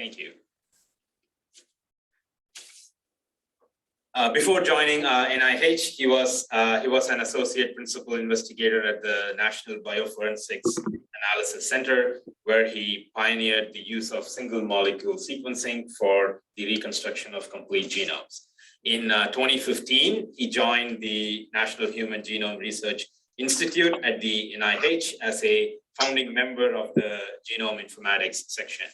Thank you. Before joining NIH, he was an associate principal investigator at the National Bioforensics Analysis Center, where he pioneered the use of single molecule sequencing for the reconstruction of complete genomes. In 2015, he joined the National Human Genome Research Institute at the NIH as a founding member of the Genome Informatics section.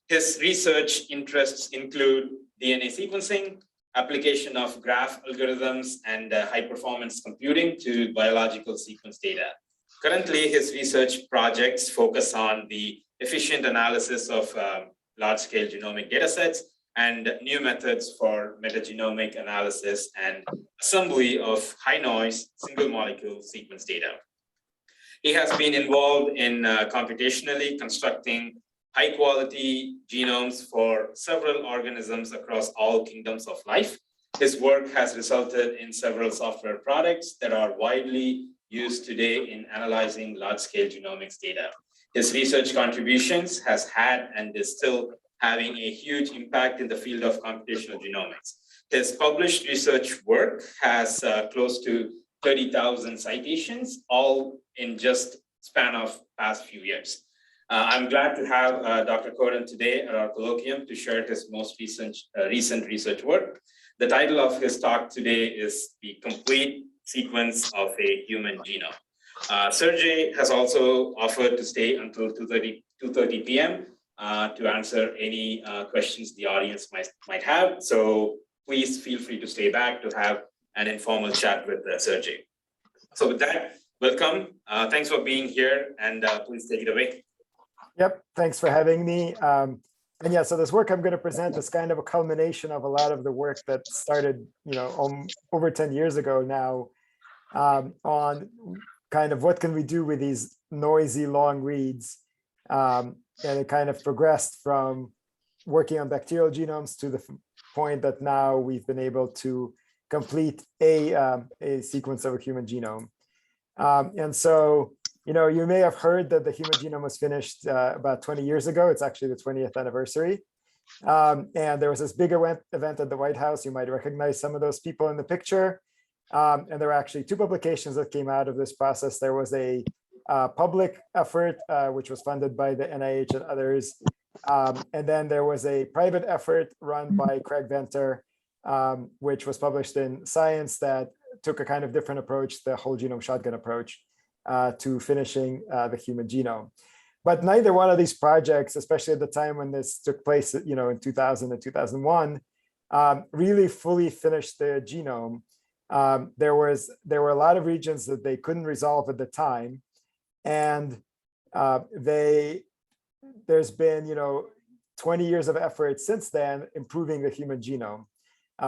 His research interests include DNA sequencing, application of graph algorithms, and high-performance computing to biological sequence data. Currently, his research projects focus on the efficient analysis of large-scale genomic datasets and new methods for metagenomic analysis and assembly of high-noise single-molecule sequence data. He has been involved in computationally constructing high-quality genomes for several organisms across all kingdoms of life. His work has resulted in several software products that are widely used today in analyzing large-scale genomics data. His research contributions has had and is still having a huge impact in the field of computational genomics. His published research work has close to 30,000 citations, all in just span of past few years. I'm glad to have Dr. Koren today at our colloquium to share his most recent research work. The title of his talk today is The Complete Sequence of a Human Genome. Sergey has also offered to stay until 2:30 p.m. To answer any questions the audience might have. So please feel free to stay back to have an informal chat with Sergey. So with that, welcome. Thanks for being here, and please take it away. Yep, thanks for having me. And yeah, so this work I'm going to present is kind of a culmination of a lot of the work that started, over 10 years ago now, on kind of what can we do with these noisy long reads. And it kind of progressed from working on bacterial genomes to the point that now we've been able to complete a sequence of a human genome. And so, you may have heard that the human genome was finished about 20 years ago. It's actually the 20th anniversary. And there was this big event at the White House. You might recognize some of those people in the picture. And there were actually two publications that came out of this process. There was a public effort, which was funded by the NIH and others. And then there was a private effort run by Craig Venter, which was published in Science, that took a kind of different approach, the whole genome shotgun approach, to finishing the human genome. But neither one of these projects, especially at the time when this took place, in 2000 and 2001, really fully finished the genome. There were a lot of regions that they couldn't resolve at the time, and there's been 20 years of effort since then improving the human genome.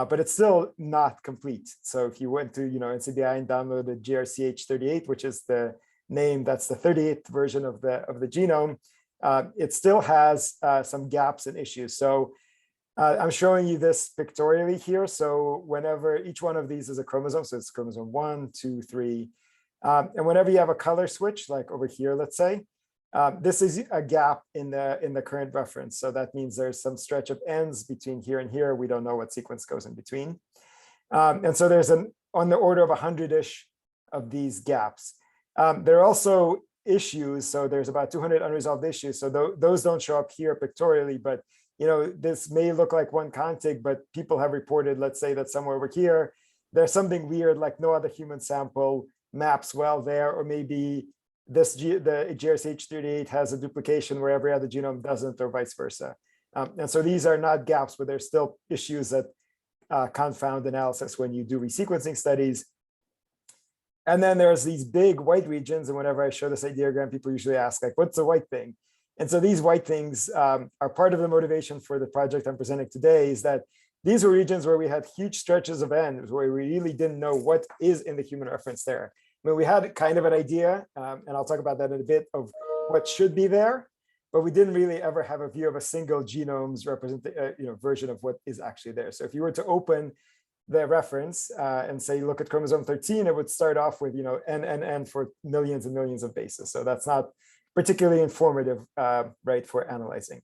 But it's still not complete. So if you went to NCBI and downloaded GRCH38, which is the name, that's the 38th version of the genome, it still has some gaps and issues. So I'm showing you this pictorially here. So whenever each one of these is a chromosome, so it's chromosome 1, 2, 3, and whenever you have a color switch, like over here, let's say, this is a gap in the current reference. So that means there's some stretch of ends between here and here. We don't know what sequence goes in between. And so there's on the order of 100-ish of these gaps. There are also issues. So there's about 200 unresolved issues. So those don't show up here pictorially, but this may look like one contig, but people have reported, let's say that somewhere over here, there's something weird, like no other human sample maps well there, or maybe the GRCH38 has a duplication where every other genome doesn't, or vice versa. And so these are not gaps, but there's still issues that confound analysis when you do resequencing studies. And then there's these big white regions. And whenever I show this diagram, people usually ask, like, what's a white thing? And so these white things are part of the motivation for the project I'm presenting today, is that these were regions where we had huge stretches of ends where we really didn't know what is in the human reference there. I mean, we had kind of an idea, and I'll talk about that in a bit, of what should be there, but we didn't really ever have a view of a single genome's version of what is actually there. So if you were to open the reference and say, look at chromosome 13, it would start off with, N for millions and millions of bases. So that's not particularly informative, right, for analyzing.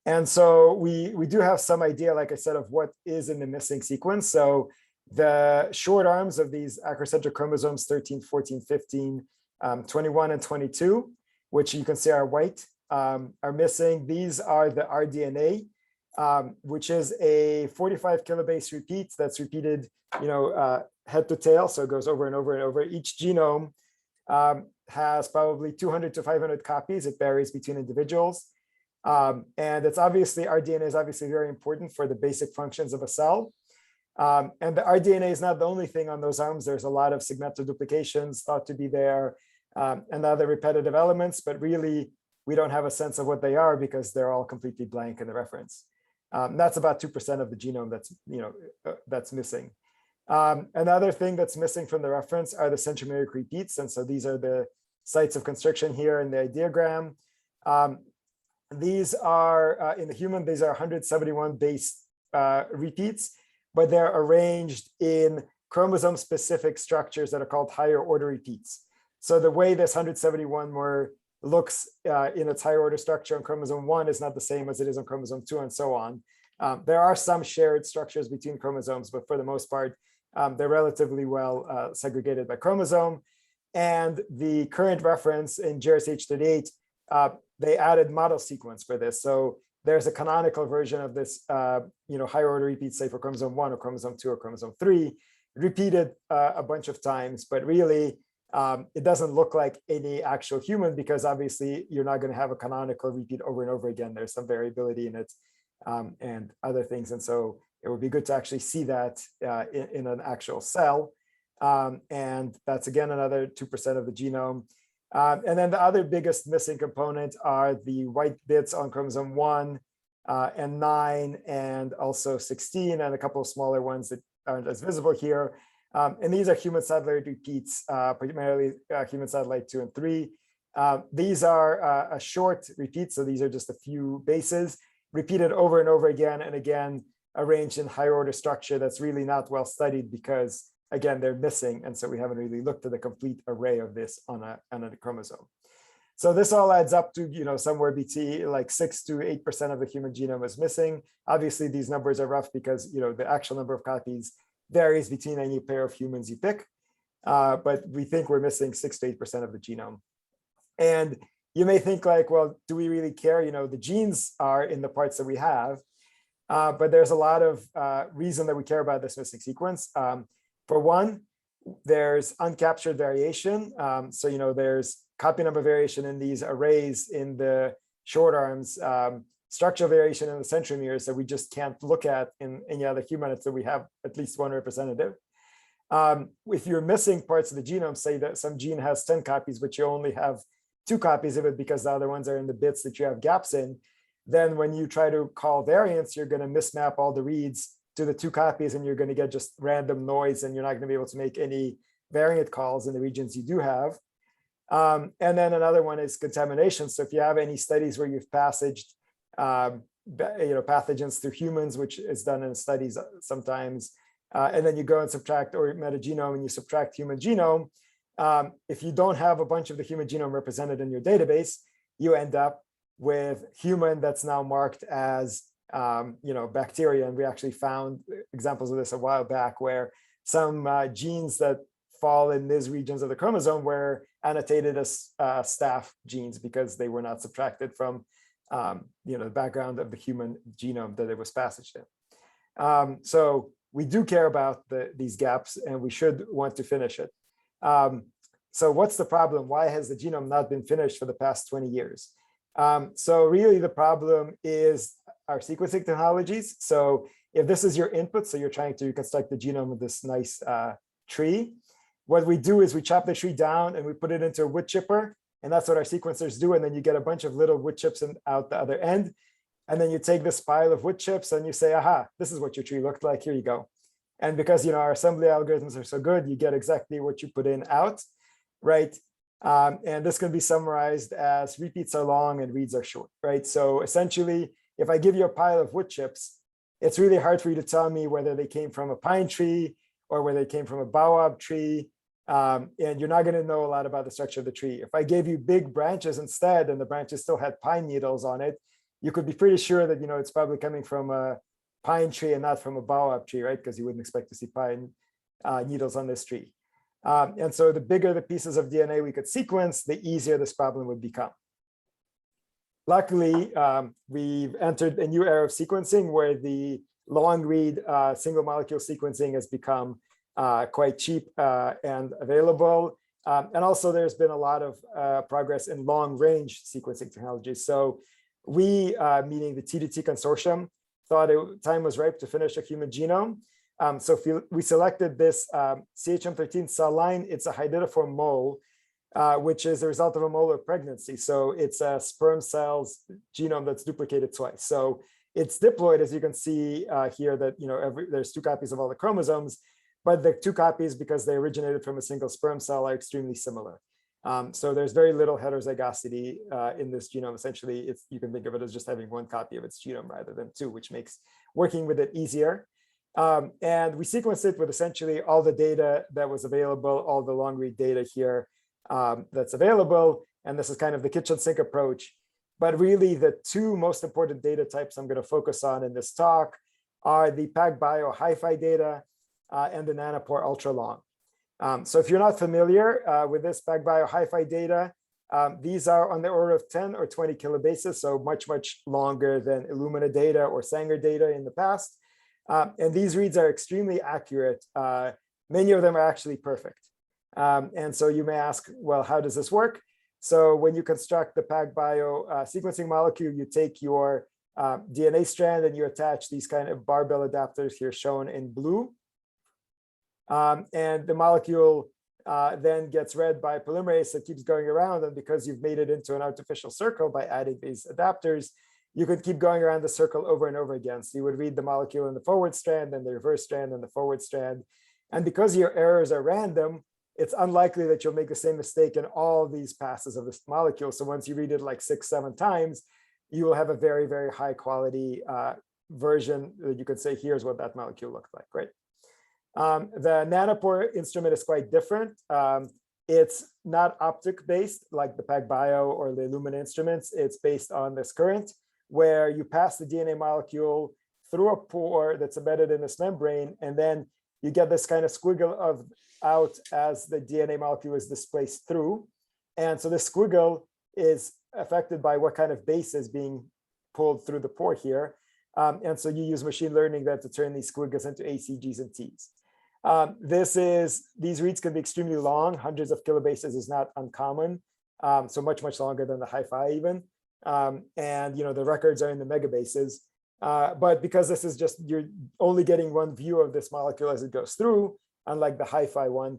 And so we do have some idea, like I said, of what is in the missing sequence. So the short arms of these acrocentric chromosomes 13, 14, 15, 21, and 22, which you can see are white, are missing. These are the rDNA, which is a 45 kilobase repeat that's repeated, head to tail. So it goes over and over and over. Each genome has probably 200 to 500 copies. It varies between individuals. And it's obviously, rDNA is obviously very important for the basic functions of a cell. And the rDNA is not the only thing on those arms. There's a lot of segmental duplications thought to be there, and other repetitive elements, but really we don't have a sense of what they are because they're all completely blank in the reference. That's about 2% of the genome that's missing. Another thing that's missing from the reference are the centromeric repeats. And so these are the sites of constriction here in the diagram. These are, in the human, these are 171 base repeats, but they're arranged in chromosome-specific structures that are called higher order repeats. So the way this 171 looks in its higher order structure on chromosome 1 is not the same as it is on chromosome 2 and so on. There are some shared structures between chromosomes, but for the most part, they're relatively well segregated by chromosome. And the current reference in GRCH38, they added model sequence for this. So there's a canonical version of this, higher order repeat, say for chromosome 1 or chromosome 2 or chromosome 3, repeated a bunch of times, but really it doesn't look like any actual human because obviously you're not going to have a canonical repeat over and over again. There's some variability in it and other things. And so it would be good to actually see that in an actual cell. And that's again, another 2% of the genome. And then the other biggest missing component are the white bits on chromosome 1 and 9 and also 16 and a couple of smaller ones that aren't as visible here. And these are human satellite repeats, primarily human satellite 2 and 3. These are a short repeat, so these are just a few bases, repeated over and over again and again, arranged in higher order structure that's really not well studied because, again, they're missing. And so we haven't really looked at the complete array of this on a chromosome. So this all adds up to, somewhere between like 6 to 8% of the human genome is missing. Obviously, these numbers are rough because, the actual number of copies varies between any pair of humans you pick. But we think we're missing 6 to 8% of the genome. And you may think like, well, do we really care? The genes are in the parts that we have, but there's a lot of reason that we care about this missing sequence. For one, there's uncaptured variation. So, there's copy number variation in these arrays in the short arms, structural variation in the centromeres that we just can't look at in any other human until we have at least one representative. If you're missing parts of the genome, say that some gene has 10 copies, but you only have 2 copies of it because the other ones are in the bits that you have gaps in, then when you try to call variants, you're going to mismap all the reads to the 2 copies and you're going to get just random noise and you're not going to be able to make any variant calls in the regions you do have. And then another one is contamination. So if you have any studies where you've passaged pathogens through humans, which is done in studies sometimes, and then you go and subtract or metagenome and you subtract human genome, if you don't have a bunch of the human genome represented in your database, you end up with human that's now marked as bacteria. And we actually found examples of this a while back where some genes that fall in these regions of the chromosome were annotated as staph genes because they were not subtracted from the background of the human genome that it was passaged in. So we do care about these gaps and we should want to finish it. So what's the problem? Why has the genome not been finished for the past 20 years? So really the problem is our sequencing technologies. So if this is your input, so you're trying to reconstruct the genome of this nice tree, what we do is we chop the tree down and we put it into a wood chipper. And that's what our sequencers do. And then you get a bunch of little wood chips out the other end. And then you take this pile of wood chips and you say, aha, this is what your tree looked like. Here you go. And because our assembly algorithms are so good, you get exactly what you put in out, right? And this can be summarized as repeats are long and reads are short, right? So essentially, if I give you a pile of wood chips, it's really hard for you to tell me whether they came from a pine tree or whether they came from a baobab tree. And you're not going to know a lot about the structure of the tree. If I gave you big branches instead, and the branches still had pine needles on it, you could be pretty sure that, it's probably coming from a pine tree and not from a baobab tree, right? Because you wouldn't expect to see pine needles on this tree. And so the bigger the pieces of DNA we could sequence, the easier this problem would become. Luckily, we've entered a new era of sequencing where the long read single molecule sequencing has become quite cheap and available. And also there's been a lot of progress in long range sequencing technologies. So we, meaning the T2T consortium, thought time was ripe to finish a human genome. So we selected this CHM13 cell line. It's a hydidiform mole, which is the result of a molar pregnancy. So it's a sperm cell's genome that's duplicated twice. So it's diploid, as you can see here, that there's 2 copies of all the chromosomes, but the 2 copies, because they originated from a single sperm cell, are extremely similar. So there's very little heterozygosity in this genome. Essentially, you can think of it as just having 1 copy of its genome rather than 2, which makes working with it easier. And we sequenced it with essentially all the data that was available, all the long read data here that's available. And this is kind of the kitchen sink approach. But really, the 2 most important data types I'm going to focus on in this talk are the PacBio hi-fi data and the Nanopore ultra long. So if you're not familiar with this PacBio hi-fi data, these are on the order of 10 or 20 kilobases, so much, much longer than Illumina data or Sanger data in the past. And these reads are extremely accurate. Many of them are actually perfect. And so you may ask, well, how does this work? So when you construct the PacBio sequencing molecule, you take your DNA strand and you attach these kind of barbell adapters here shown in blue. And the molecule then gets read by a polymerase that keeps going around. And because you've made it into an artificial circle by adding these adapters, you could keep going around the circle over and over again. So you would read the molecule in the forward strand, then the reverse strand, and the forward strand. And because your errors are random, it's unlikely that you'll make the same mistake in all these passes of this molecule. So once you read it like 6, 7 times, you will have a very, very high quality version that you could say, here's what that molecule looked like, right? The Nanopore instrument is quite different. It's not optic based like the PacBio or the Illumina instruments. It's based on this current where you pass the DNA molecule through a pore that's embedded in this membrane, and then you get this kind of squiggle out as the DNA molecule is displaced through. And so this squiggle is affected by what kind of base is being pulled through the pore here. And so you use machine learning then to turn these squiggles into ACGs and Ts. These reads can be extremely long. Hundreds of kilobases is not uncommon. So much, much longer than the hi-fi even. And the records are in the megabases. But because this is just, you're only getting one view of this molecule as it goes through, unlike the hi-fi one,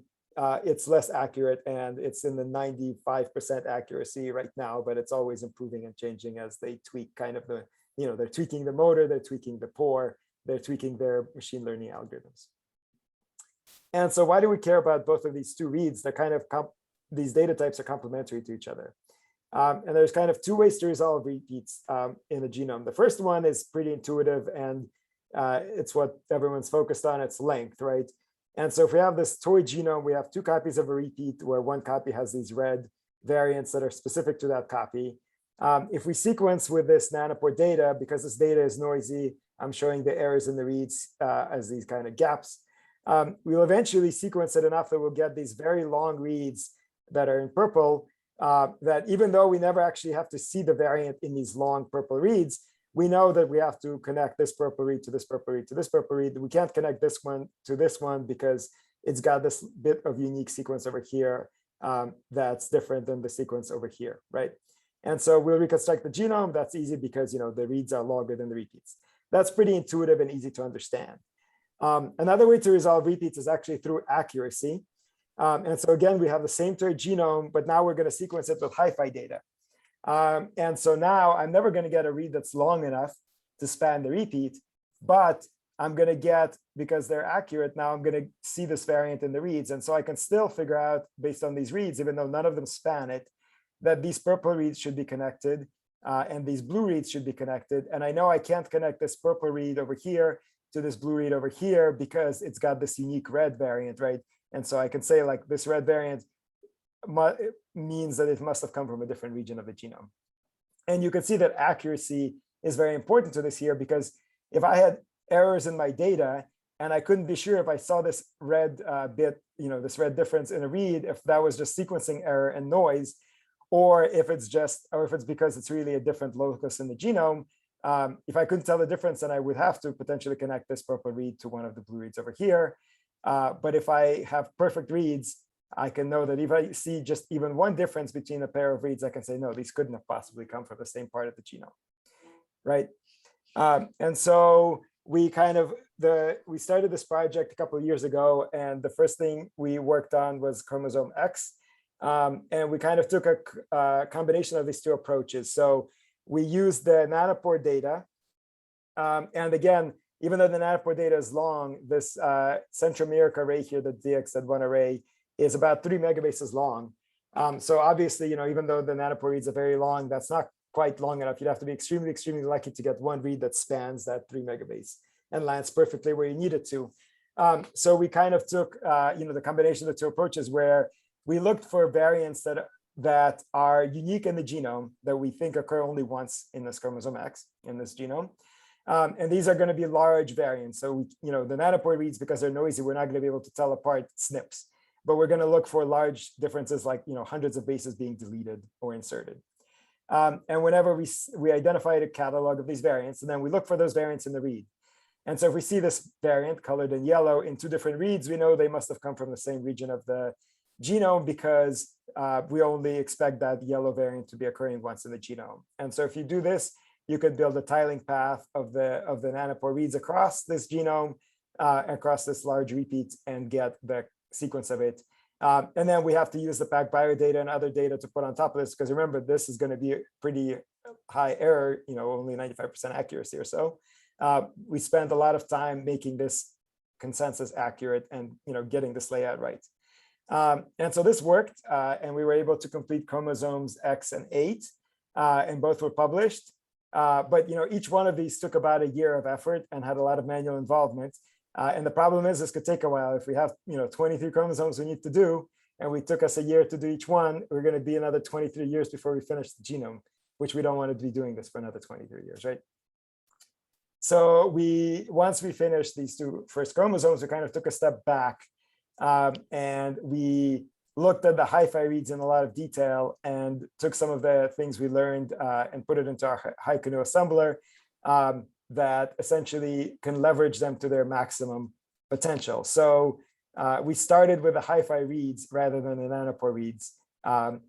it's less accurate, and it's in the 95% accuracy right now, but it's always improving and changing as they tweak kind of the, they're tweaking the motor, they're tweaking the pore, they're tweaking their machine learning algorithms. And so why do we care about both of these 2 reads? They're kind of, these data types are complementary to each other. And there's kind of 2 ways to resolve repeats in a genome. The first one is pretty intuitive, and it's what everyone's focused on, it's length, right? And so if we have this toy genome, we have 2 copies of a repeat where 1 copy has these red variants that are specific to that copy. If we sequence with this Nanopore data, because this data is noisy, I'm showing the errors in the reads as these kind of gaps. We'll eventually sequence it enough that we'll get these very long reads that are in purple, that even though we never actually have to see the variant in these long purple reads, we know that we have to connect this purple read to this purple read to this purple read. We can't connect this one to this one because it's got this bit of unique sequence over here that's different than the sequence over here, right? And so we'll reconstruct the genome. That's easy because the reads are longer than the repeats. That's pretty intuitive and easy to understand. Another way to resolve repeats is actually through accuracy. And so again, we have the same toy genome, but now we're going to sequence it with hi-fi data. And so now I'm never going to get a read that's long enough to span the repeat, but I'm going to get, because they're accurate, now I'm going to see this variant in the reads. And so I can still figure out, based on these reads, even though none of them span it, that these purple reads should be connected and these blue reads should be connected. And I know I can't connect this purple read over here to this blue read over here because it's got this unique red variant, right? And so I can say like this red variant means that it must have come from a different region of the genome. And you can see that accuracy is very important to this here, because if I had errors in my data and I couldn't be sure if I saw this red bit, this red difference in a read, if that was just sequencing error and noise, or if it's because it's really a different locus in the genome. If I couldn't tell the difference, then I would have to potentially connect this purple read to one of the blue reads over here. But if I have perfect reads, I can know that if I see just even one difference between a pair of reads, I can say, no, these couldn't have possibly come from the same part of the genome, right? And so we started this project a couple of years ago, and the first thing we worked on was chromosome X. And we kind of took a combination of these two approaches. So we used the nanopore data. And again, even though the nanopore data is long, this centromeric array here, the DXZ1 array, is about 3 megabases long. So obviously, even though the nanopore reads are very long, that's not quite long enough. You'd have to be extremely, extremely lucky to get one read that spans that 3 megabase and lands perfectly where you need it to. So we kind of took, the combination of the two approaches, where we looked for variants that are unique in the genome that we think occur only once in this chromosome X in this genome. And these are going to be large variants. So, the nanopore reads, because they're noisy, we're not going to be able to tell apart SNPs. But we're going to look for large differences, like hundreds of bases being deleted or inserted. And whenever we identified a catalog of these variants, and then we look for those variants in the read. And so if we see this variant colored in yellow in 2 different reads, we know they must have come from the same region of the genome, because we only expect that yellow variant to be occurring once in the genome. And so if you do this, you could build a tiling path of the nanopore reads across this genome, across this large repeat, and get the sequence of it. And then we have to use the PacBio data and other data to put on top of this, because remember, this is going to be a pretty high error, only 95% accuracy or so. We spent a lot of time making this consensus accurate and getting this layout right. And so this worked, and we were able to complete chromosomes X and 8, and both were published. But each one of these took about a year of effort and had a lot of manual involvement. And the problem is, this could take a while. If we have 23 chromosomes we need to do, and we took us a year to do each one, we're going to be another 23 years before we finish the genome, which we don't want to be doing this for another 23 years, right? So once we finished these 2 first chromosomes, we kind of took a step back, and we looked at the hi-fi reads in a lot of detail and took some of the things we learned and put it into our HiCanoe assembler that essentially can leverage them to their maximum potential. So we started with the hi-fi reads rather than the nanopore reads,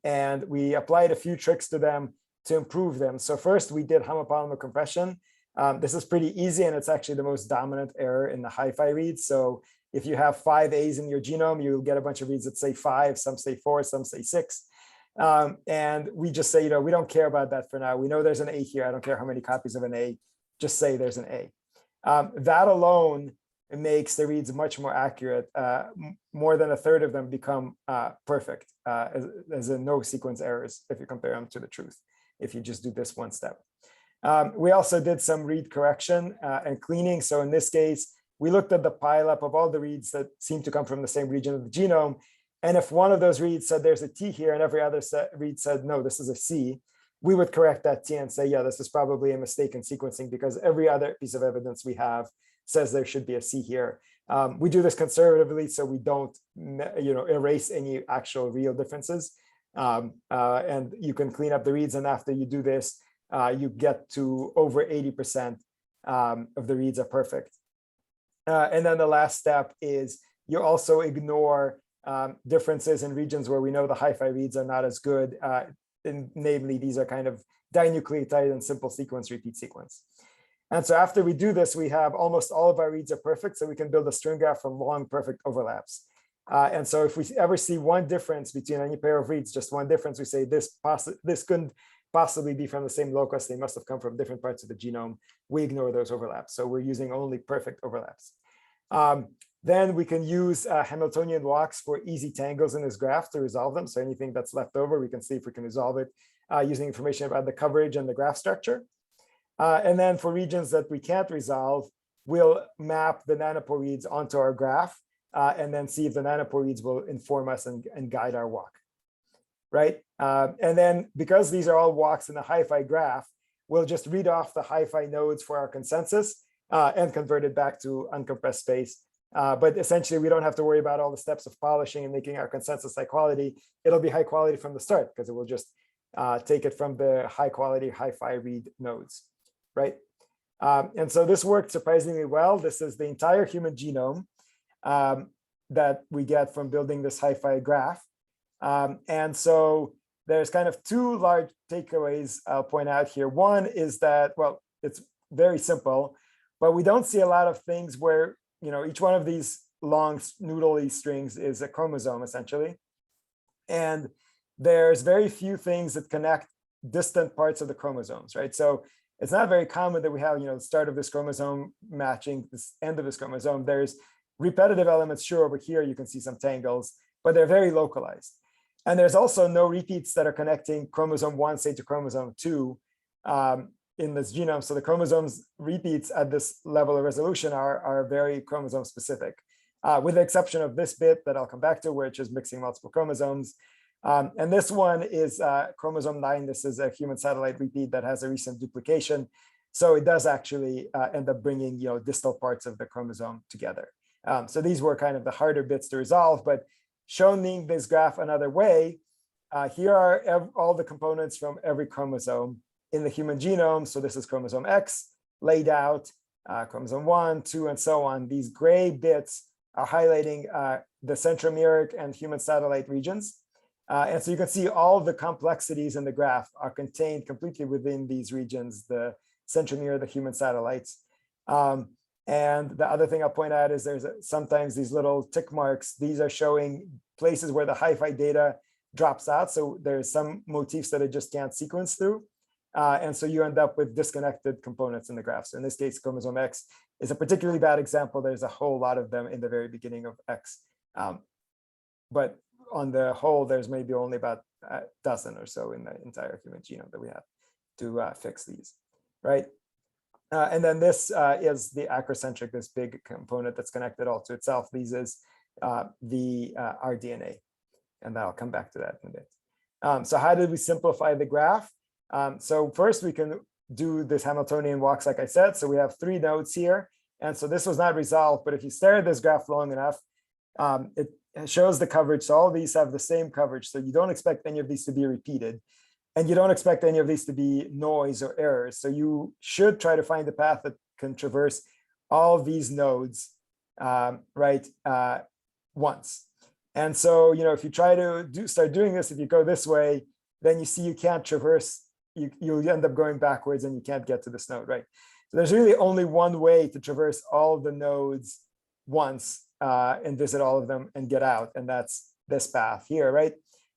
and we applied a few tricks to them to improve them. So first, we did homopolymer compression. This is pretty easy, and it's actually the most dominant error in the hi-fi reads. So if you have 5 A's in your genome, you'll get a bunch of reads that say 5, some say 4, some say 6. And we just say, we don't care about that for now. We know there's an A here. I don't care how many copies of an A, just say there's an A. That alone makes the reads much more accurate. More than a third of them become perfect, as in no sequence errors if you compare them to the truth, if you just do this one step. We also did some read correction and cleaning. So in this case, we looked at the pileup of all the reads that seem to come from the same region of the genome. And if one of those reads said there's a T here and every other read said, no, this is a C, we would correct that T and say, yeah, this is probably a mistake in sequencing, because every other piece of evidence we have says there should be a C here. We do this conservatively, so we don't erase any actual real differences. And you can clean up the reads. And after you do this, you get to over 80% of the reads are perfect. And then the last step is you also ignore differences in regions where we know the hi-fi reads are not as good. And namely, these are kind of dinucleotide and simple sequence, repeat sequence. And so after we do this, we have almost all of our reads are perfect. So we can build a string graph from long perfect overlaps. And so if we ever see one difference between any pair of reads, just one difference, we say this couldn't possibly be from the same locus. They must have come from different parts of the genome. We ignore those overlaps. So we're using only perfect overlaps. Then we can use Hamiltonian walks for easy tangles in this graph to resolve them. So anything that's left over, we can see if we can resolve it using information about the coverage and the graph structure. And then for regions that we can't resolve, we'll map the nanopore reads onto our graph and then see if the nanopore reads will inform us and guide our walk, right? And then because these are all walks in the hi-fi graph, we'll just read off the hi-fi nodes for our consensus and convert it back to uncompressed space. But essentially, we don't have to worry about all the steps of polishing and making our consensus high quality. It'll be high quality from the start because it will just take it from the high quality hi-fi read nodes, right? And so this worked surprisingly well. This is the entire human genome that we get from building this hi-fi graph. And so there's kind of two large takeaways I'll point out here. One is that, well, it's very simple, but we don't see a lot of things where, each one of these long noodly strings is a chromosome essentially. And there's very few things that connect distant parts of the chromosomes, right? So it's not very common that we have, the start of this chromosome matching this end of this chromosome. There's repetitive elements, sure, over here you can see some tangles, but they're very localized. And there's also no repeats that are connecting chromosome 1, say, to chromosome 2 in this genome. So the chromosomes repeats at this level of resolution are very chromosome specific, with the exception of this bit that I'll come back to, which is mixing multiple chromosomes. And this one is chromosome 9. This is a human satellite repeat that has a recent duplication. So it does actually end up bringing distal parts of the chromosome together. So these were kind of the harder bits to resolve, but showing this graph another way, here are all the components from every chromosome in the human genome. So this is chromosome X laid out, chromosome 1, 2, and so on. These gray bits are highlighting the centromeric and human satellite regions. And so you can see all the complexities in the graph are contained completely within these regions, the centromere, the human satellites. And the other thing I'll point out is there's sometimes these little tick marks. These are showing places where the hi-fi data drops out. So there's some motifs that it just can't sequence through. And so you end up with disconnected components in the graph. So in this case, chromosome X is a particularly bad example. There's a whole lot of them in the very beginning of X. But on the whole, there's maybe only about a dozen or so in the entire human genome that we have to fix these, right? And then this is the acrocentric, this big component that's connected all to itself. These is our DNA, and I'll come back to that in a bit. So how did we simplify the graph? So first we can do this Hamiltonian walks, like I said. So we have 3 nodes here. And so this was not resolved, but if you stare at this graph long enough, it shows the coverage. So all these have the same coverage. So you don't expect any of these to be repeated. And you don't expect any of these to be noise or errors. So you should try to find a path that can traverse all of these nodes, once. And so, if you try to start doing this, if you go this way, then you see you can't traverse, you end up going backwards and you can't get to this node, right? So there's really only one way to traverse all of the nodes once and visit all of them and get out. And that's this path here, right?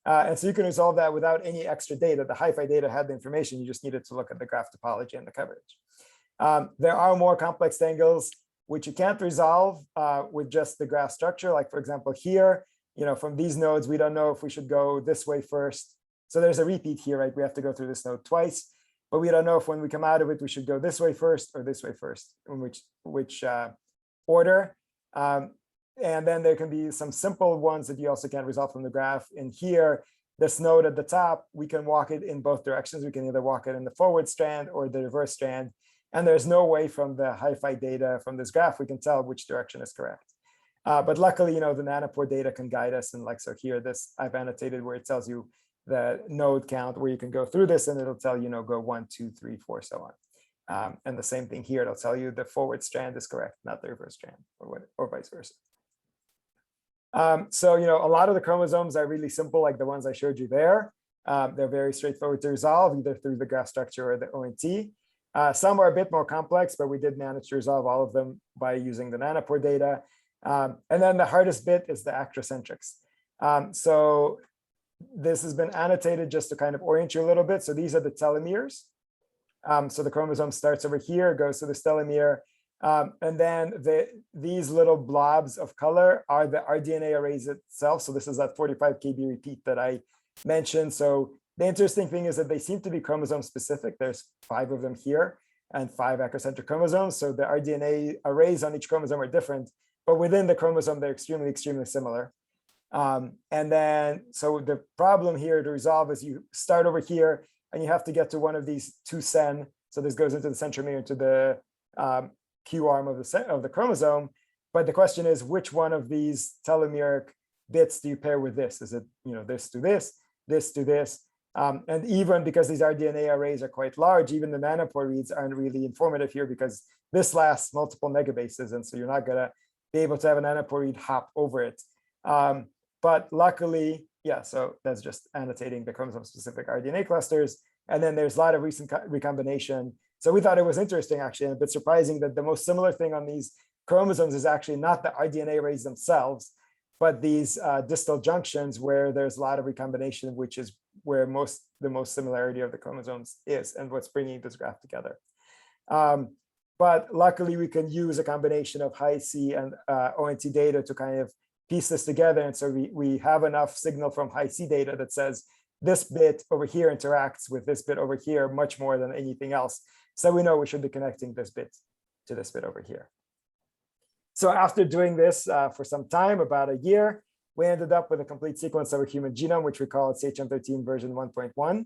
And so you can resolve that without any extra data. The hi-fi data had the information. You just needed to look at the graph topology and the coverage. There are more complex tangles which you can't resolve with just the graph structure. Like, for example, here, from these nodes, we don't know if we should go this way first. So there's a repeat here, right? We have to go through this node twice, but we don't know if when we come out of it, we should go this way first or this way first, in which order. And then there can be some simple ones that you also can't resolve from the graph. And here, this node at the top, we can walk it in both directions. We can either walk it in the forward strand or the reverse strand. And there's no way from the hi-fi data from this graph, we can tell which direction is correct. But luckily, the nanopore data can guide us. And like, so here, this I've annotated where it tells you the node count where you can go through this, and it'll tell you, go 1, 2, 3, 4, so on. And the same thing here, it'll tell you the forward strand is correct, not the reverse strand, or vice versa. So, a lot of the chromosomes are really simple, like the ones I showed you there. They're very straightforward to resolve, either through the graph structure or the ONT. Some are a bit more complex, but we did manage to resolve all of them by using the nanopore data. And then the hardest bit is the acrocentrics. So this has been annotated just to kind of orient you a little bit. So these are the telomeres. So the chromosome starts over here, goes to the telomere. And then these little blobs of color are the rDNA arrays itself. So this is that 45 kb repeat that I mentioned. So the interesting thing is that they seem to be chromosome specific. There's 5 of them here and 5 acrocentric chromosomes. So the rDNA arrays on each chromosome are different, but within the chromosome, they're extremely, extremely similar. And then, so the problem here to resolve is you start over here and you have to get to one of these 2 sen. So this goes into the centromere, into the Q arm of the chromosome. But the question is, which one of these telomeric bits do you pair with this? Is it, this to this to this? And even because these rDNA arrays are quite large, even the nanopore reads aren't really informative here because this lasts multiple megabases. And so you're not going to be able to have a nanopore read hop over it. But luckily, yeah, so that's just annotating the chromosome-specific rDNA clusters. And then there's a lot of recent recombination. So we thought it was interesting, actually, and a bit surprising that the most similar thing on these chromosomes is actually not the rDNA arrays themselves, but these distal junctions where there's a lot of recombination, which is where the most similarity of the chromosomes is and what's bringing this graph together. But luckily, we can use a combination of Hi-C and ONT data to kind of piece this together. And so we have enough signal from Hi-C data that says this bit over here interacts with this bit over here much more than anything else. So we know we should be connecting this bit to this bit over here. So after doing this for some time, about a year, we ended up with a complete sequence of a human genome, which we call CHM13 version 1.1.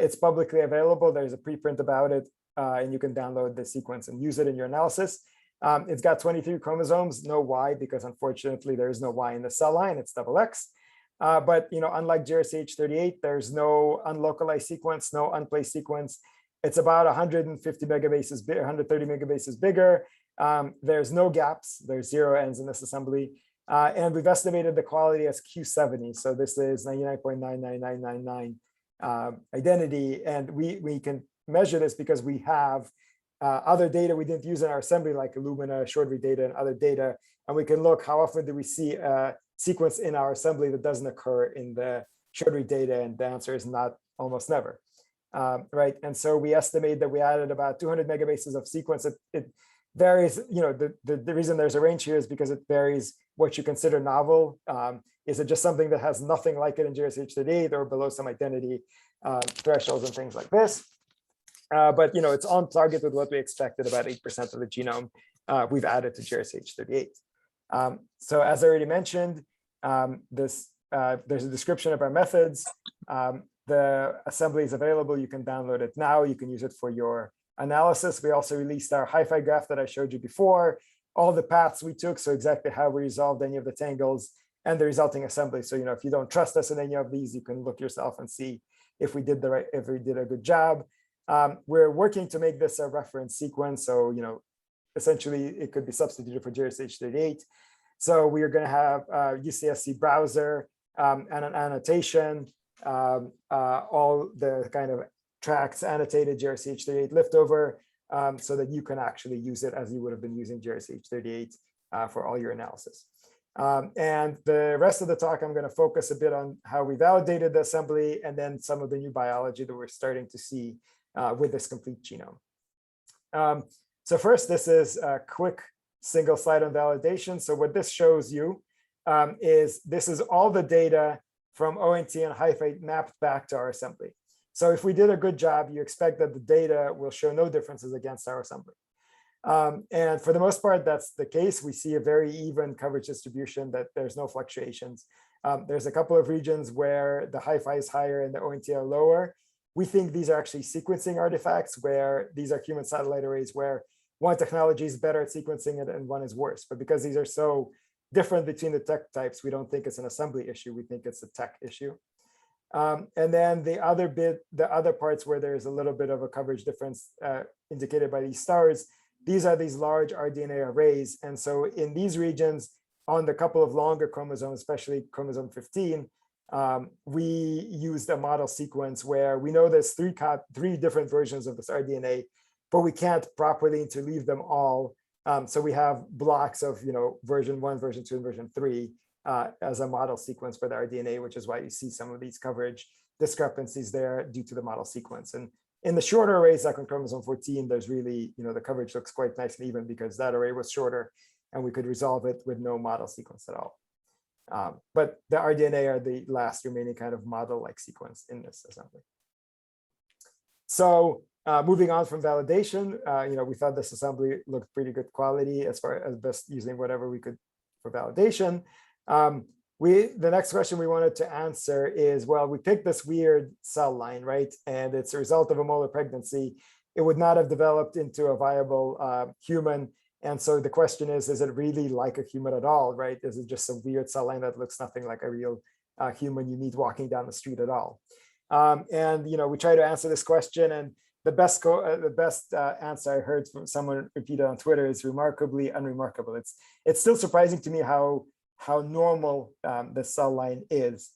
It's publicly available. There's a preprint about it, and you can download the sequence and use it in your analysis. It's got 23 chromosomes, no Y, because unfortunately there is no Y in the cell line, it's double X. But unlike GRCH38, there's no unlocalized sequence, no unplaced sequence. It's about 150 megabases, 130 megabases bigger. There's no gaps, there's 0 ends in this assembly. And we've estimated the quality as Q70. So this is 99.99999 identity. And we can measure this because we have other data we didn't use in our assembly, like Illumina, short read data, and other data. And we can look how often do we see a sequence in our assembly that doesn't occur in the short read data. And the answer is not, almost never. Right. And so we estimate that we added about 200 megabases of sequence. It varies, the reason there's a range here is because it varies what you consider novel. Is it just something that has nothing like it in GRCH38 or below some identity thresholds and things like this? But it's on target with what we expected, about 8% of the genome we've added to GRCH38. So as I already mentioned, there's a description of our methods. The assembly is available. You can download it now. You can use it for your analysis. We also released our hi-fi graph that I showed you before, all the paths we took, so exactly how we resolved any of the tangles and the resulting assembly. So if you don't trust us in any of these, you can look yourself and see if we did a good job. We're working to make this a reference sequence. So essentially it could be substituted for GRCH38. So we are going to have a UCSC browser and an annotation, all the kind of tracks annotated GRCH38 liftover, so that you can actually use it as you would have been using GRCH38 for all your analysis. And the rest of the talk, I'm going to focus a bit on how we validated the assembly and then some of the new biology that we're starting to see with this complete genome. So first, this is a quick single slide on validation. So what this shows you is this is all the data from ONT and Hi-Fi mapped back to our assembly. So if we did a good job, you expect that the data will show no differences against our assembly. And for the most part, that's the case. We see a very even coverage distribution, that there's no fluctuations. There's a couple of regions where the Hi-Fi is higher and the ONT are lower. We think these are actually sequencing artifacts, where these are human satellite arrays where one technology is better at sequencing it and one is worse. But because these are so different between the tech types, we don't think it's an assembly issue. We think it's a tech issue. And then the other parts where there's a little bit of a coverage difference indicated by these stars, these are these large rDNA arrays. And so in these regions, on the couple of longer chromosomes, especially chromosome 15, we used a model sequence where we know there's three different versions of this rDNA, but we can't properly interleave them all. So we have blocks of version 1, version 2, and version 3 as a model sequence for the rDNA, which is why you see some of these coverage discrepancies there due to the model sequence. And in the shorter arrays, like on chromosome 14, there's really, the coverage looks quite nice and even because that array was shorter and we could resolve it with no model sequence at all. But the rDNA are the last remaining kind of model-like sequence in this assembly. So moving on from validation, we thought this assembly looked pretty good quality as far as best using whatever we could for validation. The next question we wanted to answer is, well, we picked this weird cell line, right? And it's a result of a molar pregnancy. it would not have developed into a viable human. And so the question is it really like a human at all, right? Is it just a weird cell line that looks nothing like a real human you meet walking down the street at all? And we try to answer this question, and the best answer I heard from someone repeated on Twitter is remarkably unremarkable. It's still surprising to me how normal the cell line is.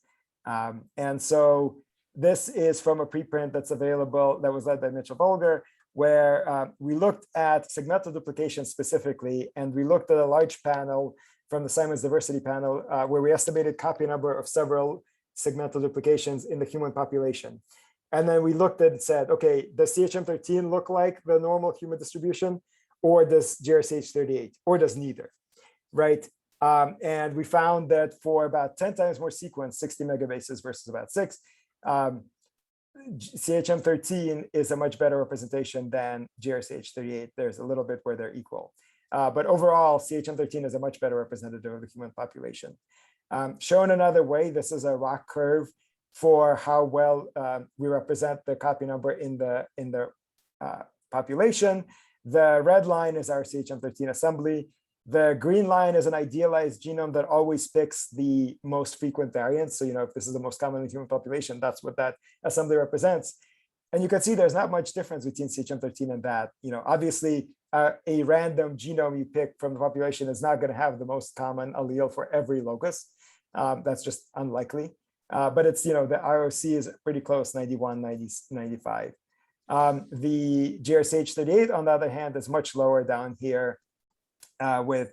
And so this is from a preprint that's available that was led by Mitchell Bolger, where we looked at segmental duplication specifically, and we looked at a large panel from the Simon's diversity panel where we estimated copy number of several segmental duplications in the human population. And then we looked at and said, okay, does CHM13 look like the normal human distribution, or does GRCH38, or does neither, right? And we found that for about 10 times more sequence, 60 megabases versus about 6, CHM13 is a much better representation than GRCH38. There's a little bit where they're equal. But overall, CHM13 is a much better representative of the human population. Shown another way, this is a ROC curve for how well we represent the copy number in the population. The red line is our CHM13 assembly. The green line is an idealized genome that always picks the most frequent variants. So, if this is the most common in the human population, that's what that assembly represents. And you can see there's not much difference between CHM13 and that. Obviously, a random genome you pick from the population is not going to have the most common allele for every locus. That's just unlikely. But it's, the ROC is pretty close, 91, 90, 95. The GRCH38, on the other hand, is much lower down here with,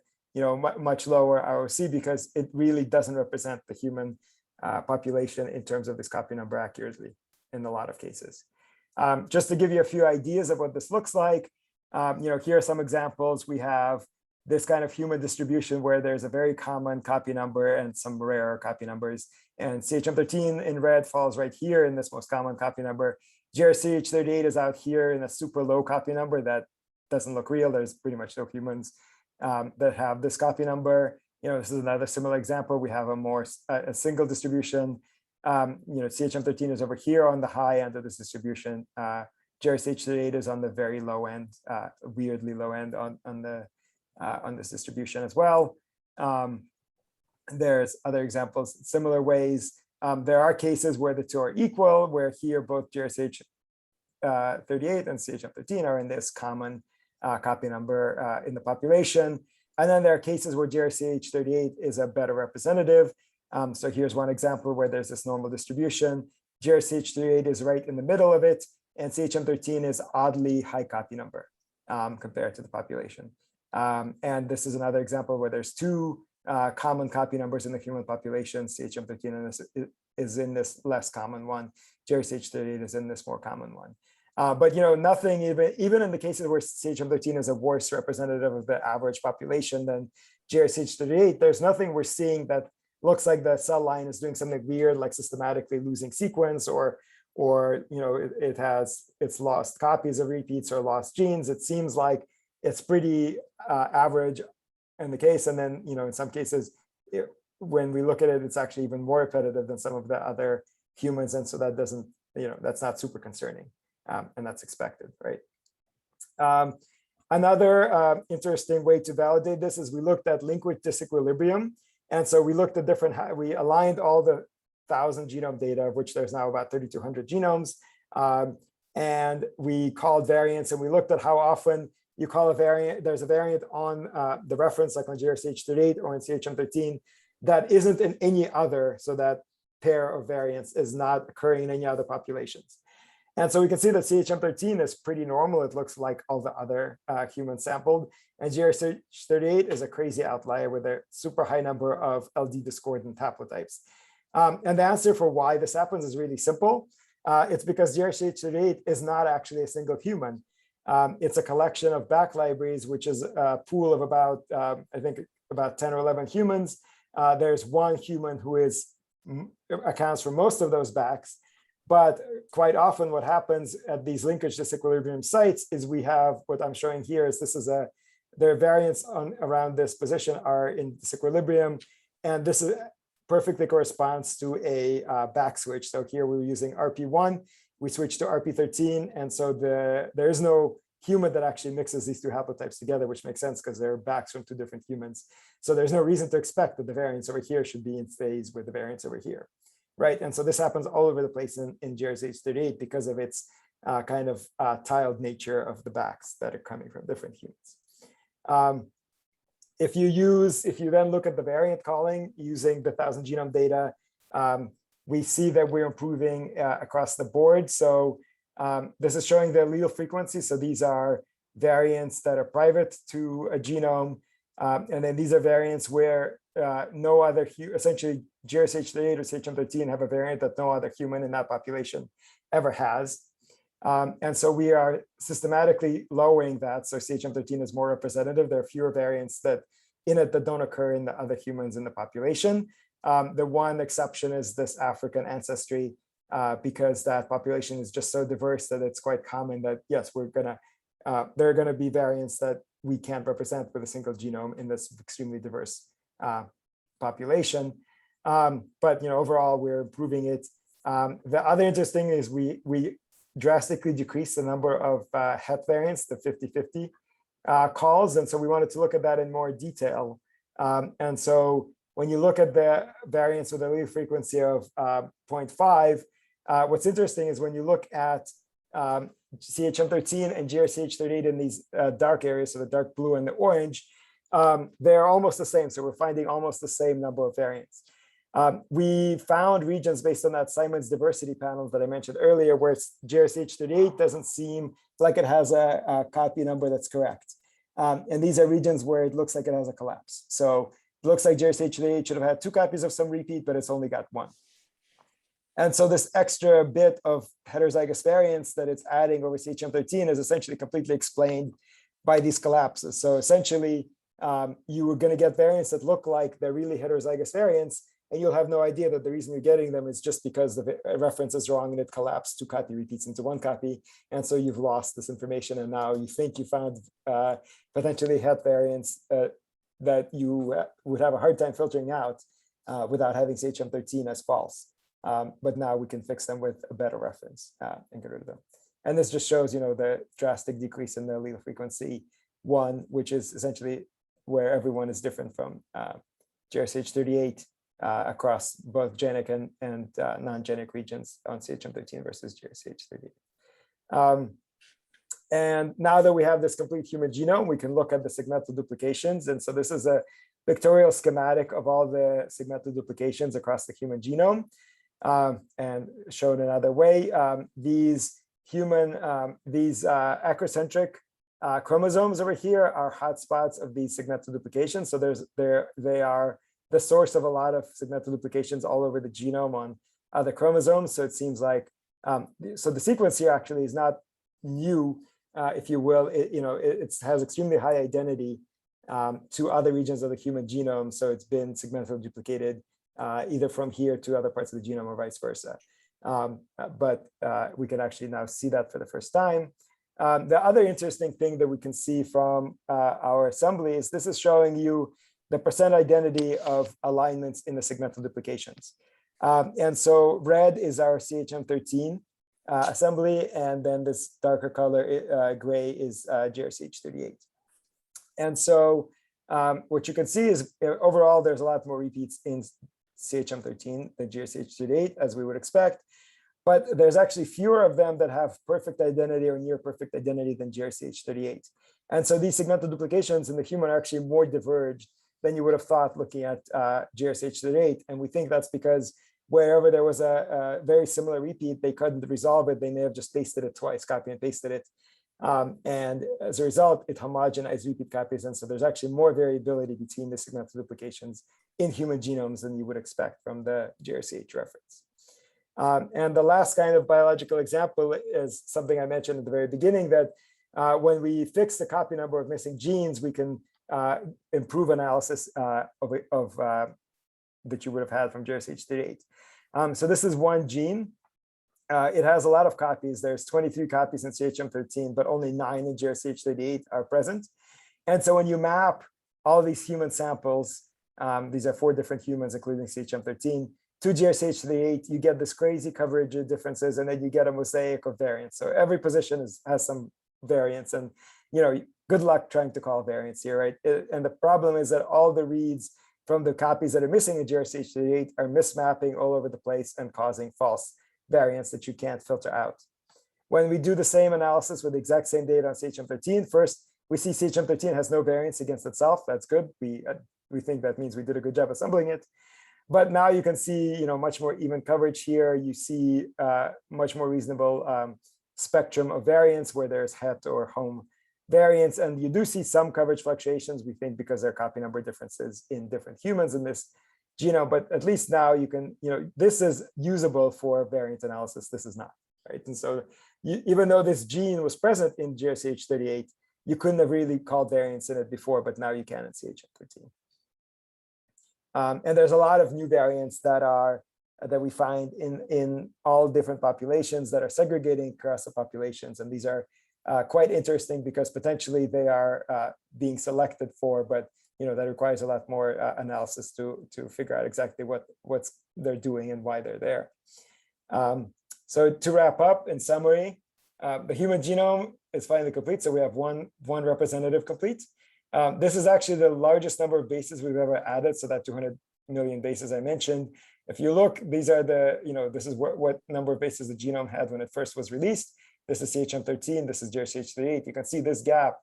much lower ROC because it really doesn't represent the human population in terms of this copy number accurately in a lot of cases. Just to give you a few ideas of what this looks like, here are some examples. We have this kind of human distribution where there's a very common copy number and some rare copy numbers. And CHM13 in red falls right here in this most common copy number. GRCH38 is out here in a super low copy number that doesn't look real. There's pretty much no humans that have this copy number. This is another similar example. We have a single distribution. CHM13 is over here on the high end of this distribution. GRCH38 is on the very low end, weirdly low end on this distribution as well. There's other examples, similar ways. There are cases where the two are equal, where here both GRCH38 and CHM13 are in this common copy number in the population. And then there are cases where GRCH38 is a better representative. So here's one example where there's this normal distribution. GRCH38 is right in the middle of it, and CHM13 is oddly high copy number compared to the population. And this is another example where there's two common copy numbers in the human population. CHM13 is in this less common one. GRCH38 is in this more common one. But nothing, even in the cases where CHM13 is a worse representative of the average population than GRCH38, there's nothing we're seeing that looks like the cell line is doing something weird, like systematically losing sequence, or it's lost copies of repeats or lost genes. It seems like it's pretty average in the case, and then in some cases, when we look at it, it's actually even more repetitive than some of the other humans, and so that doesn't, that's not super concerning, and that's expected, right? Another interesting way to validate this is we looked at linguist disequilibrium, and so we looked at we aligned all the 1,000 genome data, of which there's now about 3,200 genomes, and we called variants, and we looked at how often you call a variant. There's a variant on the reference, like on GRCH38 or in CHM13, that isn't in any other, so that pair of variants is not occurring in any other populations. And so we can see that CHM13 is pretty normal. It looks like all the other humans sampled. And GRCH38 is a crazy outlier with a super high number of LD discordant haplotypes. And the answer for why this happens is really simple. It's because GRCH38 is not actually a single human. It's a collection of back libraries, which is a pool of about, I think, about 10 or 11 humans. There's one human who accounts for most of those backs. But quite often what happens at these linkage disequilibrium sites is we have, what I'm showing here is their variants around this position are in disequilibrium. And this perfectly corresponds to a back switch. So here we were using RP1 we switch to RP13. And so there is no human that actually mixes these two haplotypes together, which makes sense because they're backs from two different humans. So there's no reason to expect that the variants over here should be in phase with the variants over here, right? And so this happens all over the place in GRCH38 because of its kind of tiled nature of the backs that are coming from different humans. If you then look at the variant calling using the 1,000 genome data, we see that we're improving across the board. So this is showing the allele frequency. So these are variants that are private to a genome. And then these are variants where no other, essentially GRCH38 or CHM13 have a variant that no other human in that population ever has. And so we are systematically lowering that. So CHM13 is more representative. There are fewer variants that in it that don't occur in the other humans in the population. The one exception is this African ancestry, because that population is just so diverse that it's quite common that, yes, there are gonna be variants that we can't represent with a single genome in this extremely diverse population. But overall, we're improving it. The other interesting is we drastically decrease the number of het variants, the 50-50 calls. And so we wanted to look at that in more detail. And so when you look at the variants with a allele frequency of 0.5, what's interesting is when you look at CHM13 and GRCH38 in these dark areas, so the dark blue and the orange, they're almost the same. So we're finding almost the same number of variants. We found regions based on that Simon's diversity panel that I mentioned earlier, where GRCH38 doesn't seem like it has a copy number that's correct. And these are regions where it looks like it has a collapse. So it looks like GRCH38 should have had 2 copies of some repeat, but it's only got 1. And so this extra bit of heterozygous variance that it's adding over CHM13 is essentially completely explained by these collapses. So essentially, you were going to get variants that look like they're really heterozygous variants, and you'll have no idea that the reason you're getting them is just because the reference is wrong and it collapsed 2 copy repeats into 1 copy. And so you've lost this information, and now you think you found potentially het variants that you would have a hard time filtering out without having CHM13 as false. But now we can fix them with a better reference and get rid of them. And this just shows, the drastic decrease in the allele frequency 1, which is essentially where everyone is different from GRCH38 across both genic and non-genic regions on CHM13 versus GRCH38. And now that we have this complete human genome, we can look at the segmental duplications. And so this is a pictorial schematic of all the segmental duplications across the human genome. And shown another way, these acrocentric chromosomes over here are hotspots of these segmental duplications. So they are the source of a lot of segmental duplications all over the genome on other chromosomes. So it seems like, so the sequence here actually is not new, if you will. It has extremely high identity to other regions of the human genome. So it's been segmentally duplicated either from here to other parts of the genome or vice versa. But we can actually now see that for the first time. The other interesting thing that we can see from our assembly is this is showing you the percent identity of alignments in the segmental duplications. And so red is our CHM13 assembly, and then this darker color gray is GRCH38. And so what you can see is overall, there's a lot more repeats in CHM13 than GRCH38, as we would expect. But there's actually fewer of them that have perfect identity or near perfect identity than GRCH38. And so these segmental duplications in the human are actually more diverged than you would have thought looking at GRCH38. And we think that's because wherever there was a very similar repeat, they couldn't resolve it. They may have just pasted it twice, copy and pasted it. And as a result, it homogenized repeat copies. And so there's actually more variability between the segmental duplications in human genomes than you would expect from the GRCH reference. And the last kind of biological example is something I mentioned at the very beginning, that when we fix the copy number of missing genes, we can improve analysis that you would have had from GRCH38. So this is one gene. It has a lot of copies. There's 23 copies in CHM13, but only 9 in GRCH38 are present. And so when you map all these human samples, these are 4 different humans, including CHM13, to GRCH38, you get this crazy coverage of differences, and then you get a mosaic of variants. So every position has some variance, and good luck trying to call variance here, right? And the problem is that all the reads from the copies that are missing in GRCH38 are mismapping all over the place and causing false variants that you can't filter out. When we do the same analysis with the exact same data on CHM13, first, we see CHM13 has no variance against itself. That's good. We think that means we did a good job assembling it. But now you can see, much more even coverage here. You see much more reasonable spectrum of variants where there's het or home variants. And you do see some coverage fluctuations, we think, because there are copy number differences in different humans in this genome. But at least now you can, this is usable for variant analysis. This is not, right? And so even though this gene was present in GRCH38, you couldn't have really called variants in it before, but now you can in CHM13. And there's a lot of new variants that we find in all different populations that are segregating across the populations. And these are quite interesting because potentially they are being selected for, but that requires a lot more analysis to figure out exactly what they're doing and why they're there. So to wrap up, in summary, the human genome is finally complete. So we have one representative complete. This is actually the largest number of bases we've ever added. So that 200 million bases I mentioned. If you look, these are the, this is what number of bases the genome had when it first was released. This is CHM13, this is GRCH38. You can see this gap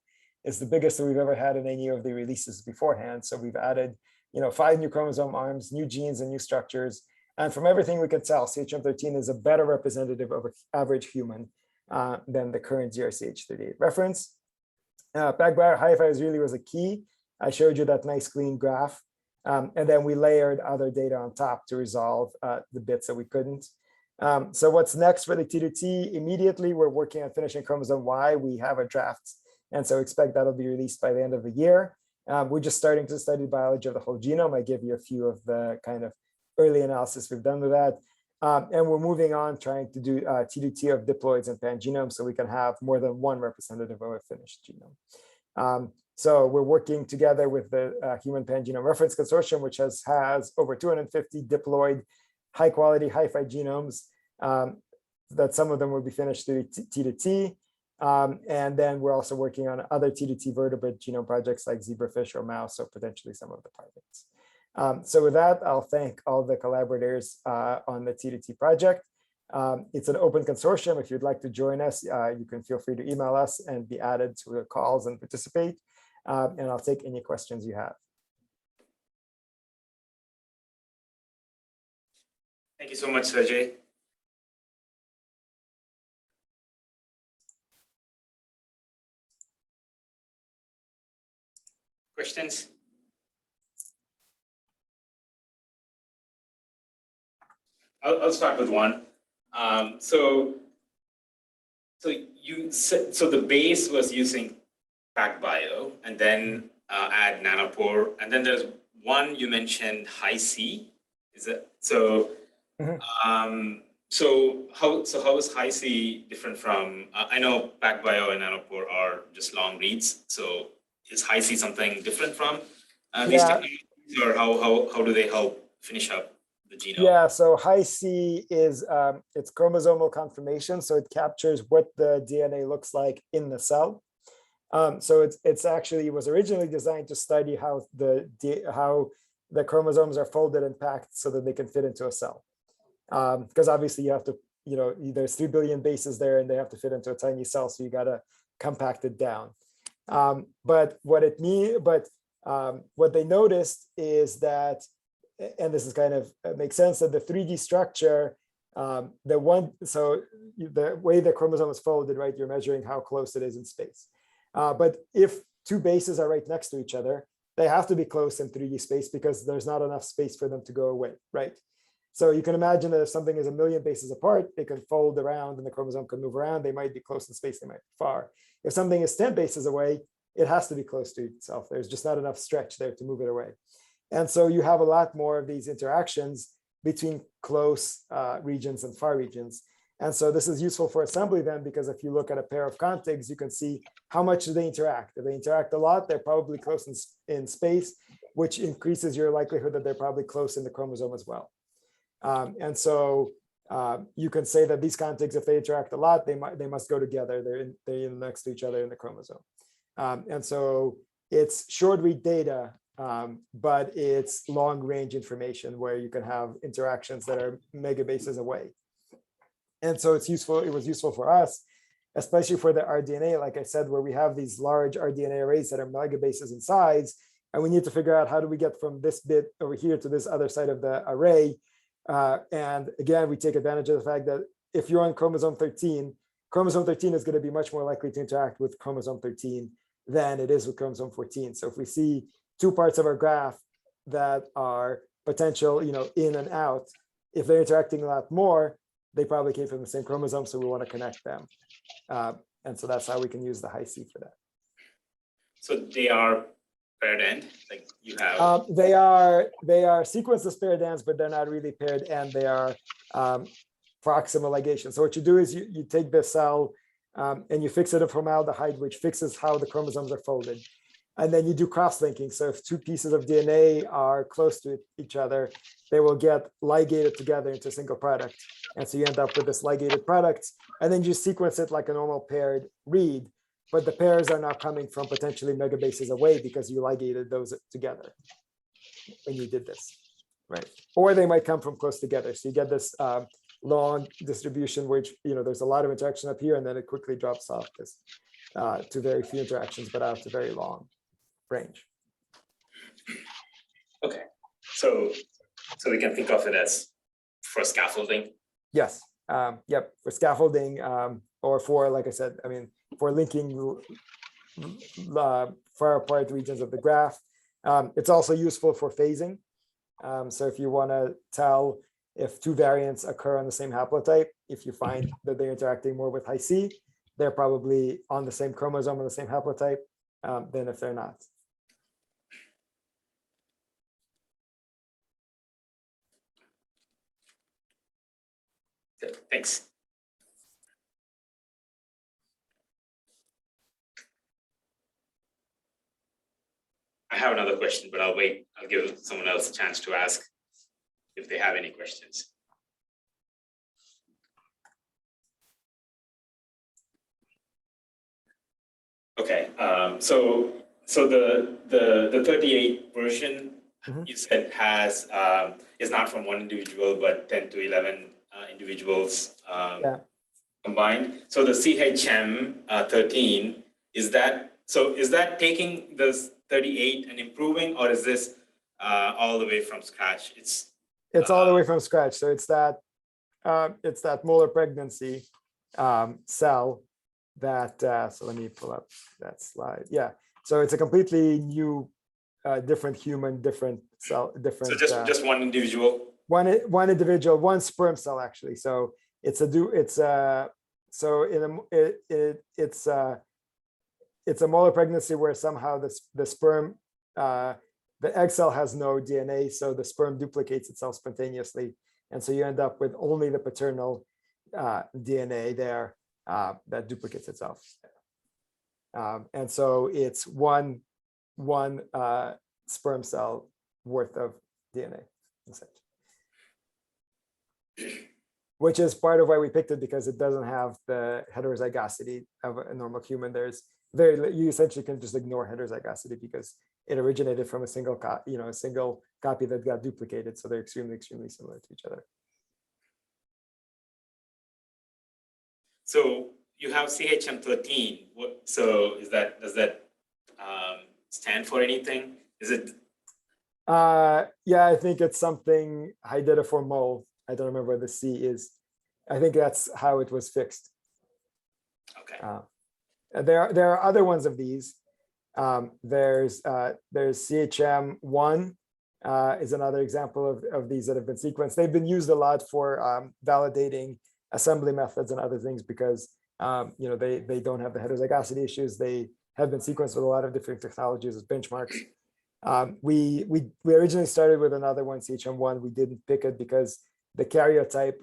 is the biggest that we've ever had in any of the releases beforehand. So we've added, 5 new chromosome arms, new genes and new structures. And from everything we can tell, CHM13 is a better representative of an average human than the current GRCH38 reference. PacBio HiFi really was a key. I showed you that nice clean graph. And then we layered other data on top to resolve the bits that we couldn't. So what's next for the T2T? Immediately, we're working on finishing chromosome Y. We have a draft, and so expect that'll be released by the end of the year. We're just starting to study biology of the whole genome. I give you a few of the kind of early analysis we've done with that. And we're moving on, trying to do T2T of diploids and pangenomes so we can have more than one representative of a finished genome. So we're working together with the Human Pangenome Reference Consortium, which has over 250 diploid, high-quality HiFi genomes that some of them will be finished through T2T. And then we're also working on other T2T vertebrate genome projects like zebrafish or mouse, or potentially some of the primates. So with that, I'll thank all the collaborators on the T2T project. It's an open consortium. If you'd like to join us, you can feel free to email us and be added to the calls and participate. And I'll take any questions you have. Thank you so much, Sergey. Questions? I'll start with one. So the base was using PacBio, and then add Nanopore, and then there's one you mentioned, Hi-C. Is it so? Mm-hmm. So how is Hi-C different from? I know PacBio and Nanopore are just long reads. So is Hi-C something different from these technologies, or how do they help finish up the genome? Yeah, so Hi-C is it's chromosomal conformation, so it captures what the DNA looks like in the cell. So it's actually was originally designed to study how the chromosomes are folded and packed so that they can fit into a cell. Because obviously you have to, there's 3 billion bases there and they have to fit into a tiny cell, so you got to compact it down. But what they noticed is that, and this is kind of makes sense, that the 3D structure, the way the chromosome is folded, right? You're measuring how close it is in space. But if 2 bases are right next to each other, they have to be close in 3D space because there's not enough space for them to go away, right? So you can imagine that if something is 1 million bases apart, it can fold around and the chromosome can move around. They might be close in space, they might be far. If something is 10 bases away, it has to be close to itself. There's just not enough stretch there to move it away. And so you have a lot more of these interactions between close regions and far regions. And so this is useful for assembly then, because if you look at a pair of contigs, you can see how much do they interact. If they interact a lot, they're probably close in space, which increases your likelihood that they're probably close in the chromosome as well. And so you can say that these contigs, if they interact a lot, they must go together. They're next to each other in the chromosome. And so it's short read data, but it's long range information where you can have interactions that are megabases away. And so it's useful. It was useful for us, especially for the rDNA, like I said, where we have these large rDNA arrays that are megabases in size, and we need to figure out how do we get from this bit over here to this other side of the array. And again, we take advantage of the fact that if you're on chromosome 13 is going to be much more likely to interact with chromosome 13 than it is with chromosome 14. So if we see two parts of our graph that are potential, in and out, if they're interacting a lot more, they probably came from the same chromosome, so we want to connect them. And so that's how we can use the high C for that. So they are paired end, like you have. They are sequenced as paired ends, but they're not really paired end. They are proximal ligation. So what you do is you take the cell and you fix it in formaldehyde, which fixes how the chromosomes are folded. And then you do cross-linking. So if two pieces of DNA are close to each other, they will get ligated together into a single product. And so you end up with this ligated product. And then you sequence it like a normal paired read. But the pairs are now coming from potentially megabases away because you ligated those together when you did this, right? Or they might come from close together. So you get this long distribution, which, there's a lot of interaction up here, and then it quickly drops off this to very few interactions, but out to very long range. Okay, so we can think of it as for scaffolding. Yes. Yep. For scaffolding, or for, like I said, for linking far apart regions of the graph. It's also useful for phasing. So if you want to tell if two variants occur on the same haplotype, if you find that they're interacting more with high C, they're probably on the same chromosome and the same haplotype than if they're not. Thanks. I have another question, but I'll wait. I'll give someone else a chance to ask if they have any questions. Okay, so the 38 version you said has is not from one individual, but 10 to 11 individuals combined. So the CHM 13 is that taking this 38 and improving, or is this all the way from scratch? It's all the way from scratch. So it's that molar pregnancy cell that. So let me pull up that slide. Yeah. So it's a completely new, different human, different cell, different. So just one individual. One individual, one sperm cell actually. So it's a molar pregnancy where somehow the sperm, the egg cell has no DNA, so the sperm duplicates itself spontaneously, and so you end up with only the paternal DNA there that duplicates itself, and so it's one sperm cell worth of DNA, which is part of why we picked it, because it doesn't have the heterozygosity of a normal human. You essentially can just ignore heterozygosity because it originated from a single copy that got duplicated. So they're extremely, extremely similar to each other. So you have CHM13. So does that stand for anything? Is it? Yeah, I think it's something hydatidiformol. I don't remember what the C is. I think that's how it was fixed. Okay. There are other ones of these. There's CHM1 is another example of these that have been sequenced. They've been used a lot for validating assembly methods and other things because they don't have the heterozygosity issues. They have been sequenced with a lot of different technologies as benchmarks. We originally started with another one, CHM1. We didn't pick it because the karyotype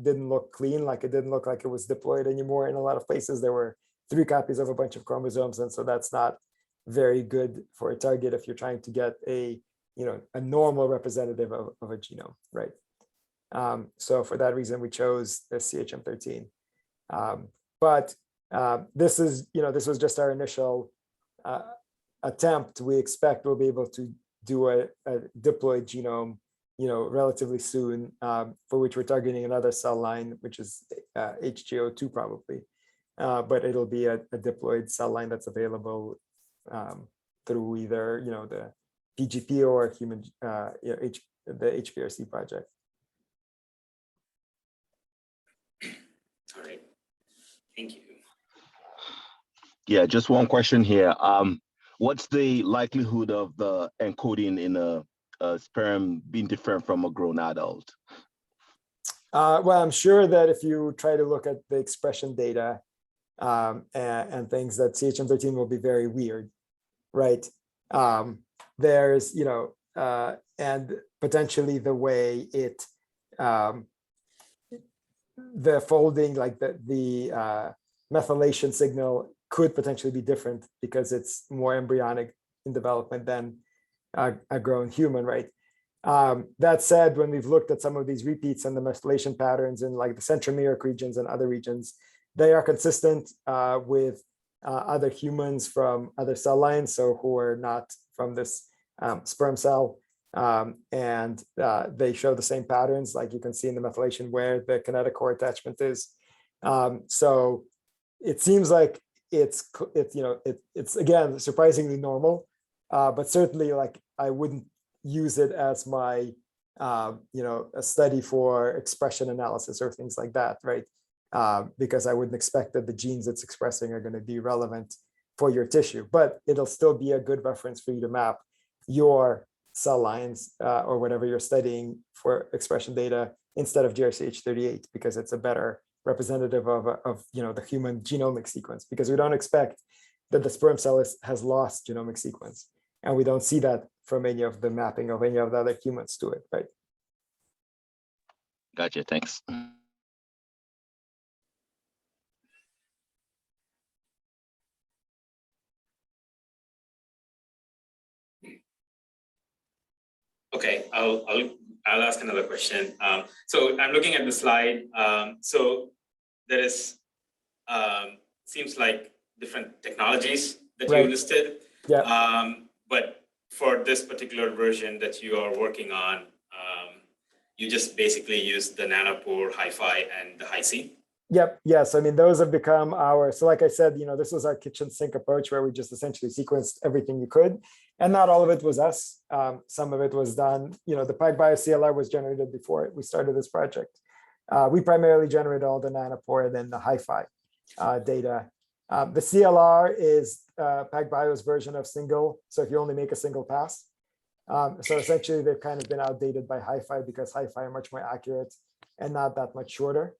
didn't look clean, like it didn't look like it was diploid anymore. In a lot of places, there were 3 copies of a bunch of chromosomes, and so that's not very good for a target if you're trying to get a normal representative of a genome, right? So for that reason, we chose the CHM13. But this was just our initial attempt. We expect we'll be able to do a diploid genome, relatively soon, for which we're targeting another cell line, which is HGO2 probably. But it'll be a diploid cell line that's available through either the PGP or human the HPRC project. All right, thank you. Yeah, just one question here. What's the likelihood of the encoding in a sperm being different from a grown adult? Well, I'm sure that if you try to look at the expression data and things, that CHM13 will be very weird, right? There's, and potentially the way it, the folding, like the methylation signal could potentially be different because it's more embryonic in development than a grown human, right? That said, when we've looked at some of these repeats and the methylation patterns in like the centromeric regions and other regions, they are consistent with other humans from other cell lines, so who are not from this sperm cell. And they show the same patterns, like you can see in the methylation where the kinetochore attachment is. So it seems like it's again surprisingly normal, but certainly like I wouldn't use it as my a study for expression analysis or things like that, right? Because I wouldn't expect that the genes it's expressing are going to be relevant for your tissue, but it'll still be a good reference for you to map your cell lines or whatever you're studying for expression data instead of GRCH38, because it's a better representative of the human genomic sequence, because we don't expect that the sperm cell has lost genomic sequence, and we don't see that from any of the mapping of any of the other humans to it, right? Gotcha, thanks. Okay, I'll ask another question. So I'm looking at the slide. So there is seems like different technologies that you listed. Yeah. But for this particular version that you are working on, you just basically use the Nanopore Hi-Fi and the Hi-C. Yep. Yes. I mean, those have become our, so like I said, this was our kitchen sink approach where we just essentially sequenced everything you could. And not all of it was us. Some of it was done, the PacBio CLR was generated before we started this project. We primarily generated all the Nanopore and then the Hi-Fi data. The CLR is PacBio's version of single. So if you only make a single pass. So essentially they've kind of been outdated by Hi-Fi because Hi-Fi are much more accurate and not that much shorter.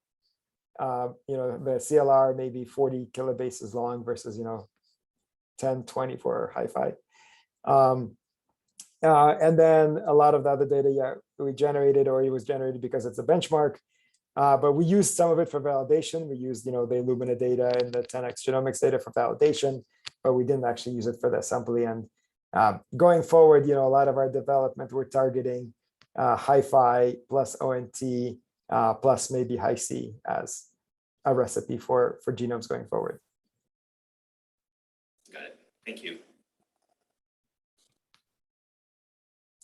The CLR may be 40 kilobases long versus 10, 20 for Hi-Fi. And then a lot of the other data, we generated, or it was generated because it's a benchmark. But we used some of it for validation. We used the Illumina data and the 10x genomics data for validation, but we didn't actually use it for the assembly. And going forward, a lot of our development, we're targeting Hi-Fi plus ONT plus maybe Hi-C as a recipe for genomes going forward. Got it. Thank you.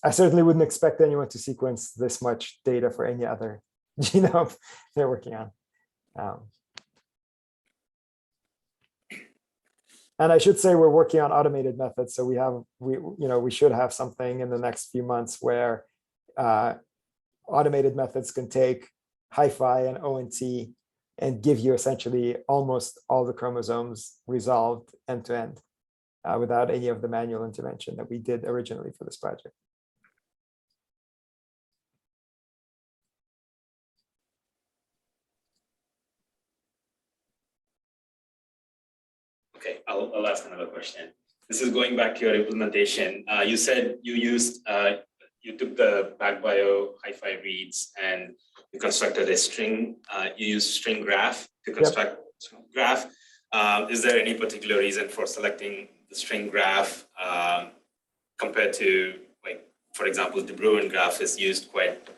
I certainly wouldn't expect anyone to sequence this much data for any other genome they're working on. And I should say we're working on automated methods. So we should have something in the next few months where automated methods can take Hi-Fi and ONT and give you essentially almost all the chromosomes resolved end to end without any of the manual intervention that we did originally for this project. Okay, I'll ask another question. This is going back to your implementation. You said you took the PacBio Hi-Fi reads and you constructed a string. You used string graph to construct graph. Is there any particular reason for selecting the string graph compared to, like, for example, the Bruin graph is used quite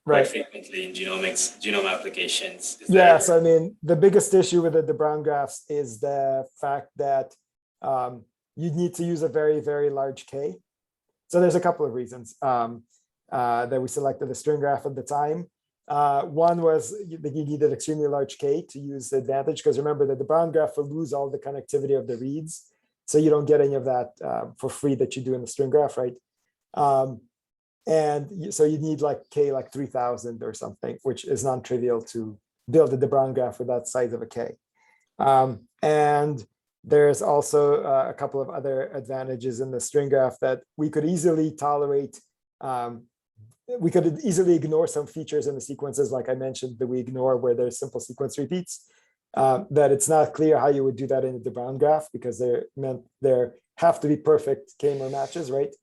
quite frequently in genome applications. So I mean, the biggest issue with the Brown graphs is the fact that you need to use a very, very large K. So there's a couple of reasons that we selected the string graph at the time. One was that you needed extremely large K to use the advantage, because remember that the Brown graph will lose all the connectivity of the reads. So you don't get any of that for free that you do in the string graph, right? So you need like K like 3000 or something, which is non-trivial to build the Brown graph with that size of a K. And there's also a couple of other advantages in the string graph that we could easily tolerate. We could easily ignore some features in the sequences, like I mentioned, that we ignore where there's simple sequence repeats. That it's not clear how you would do that in the Brown graph, because there have to be perfect k-mer matches, right?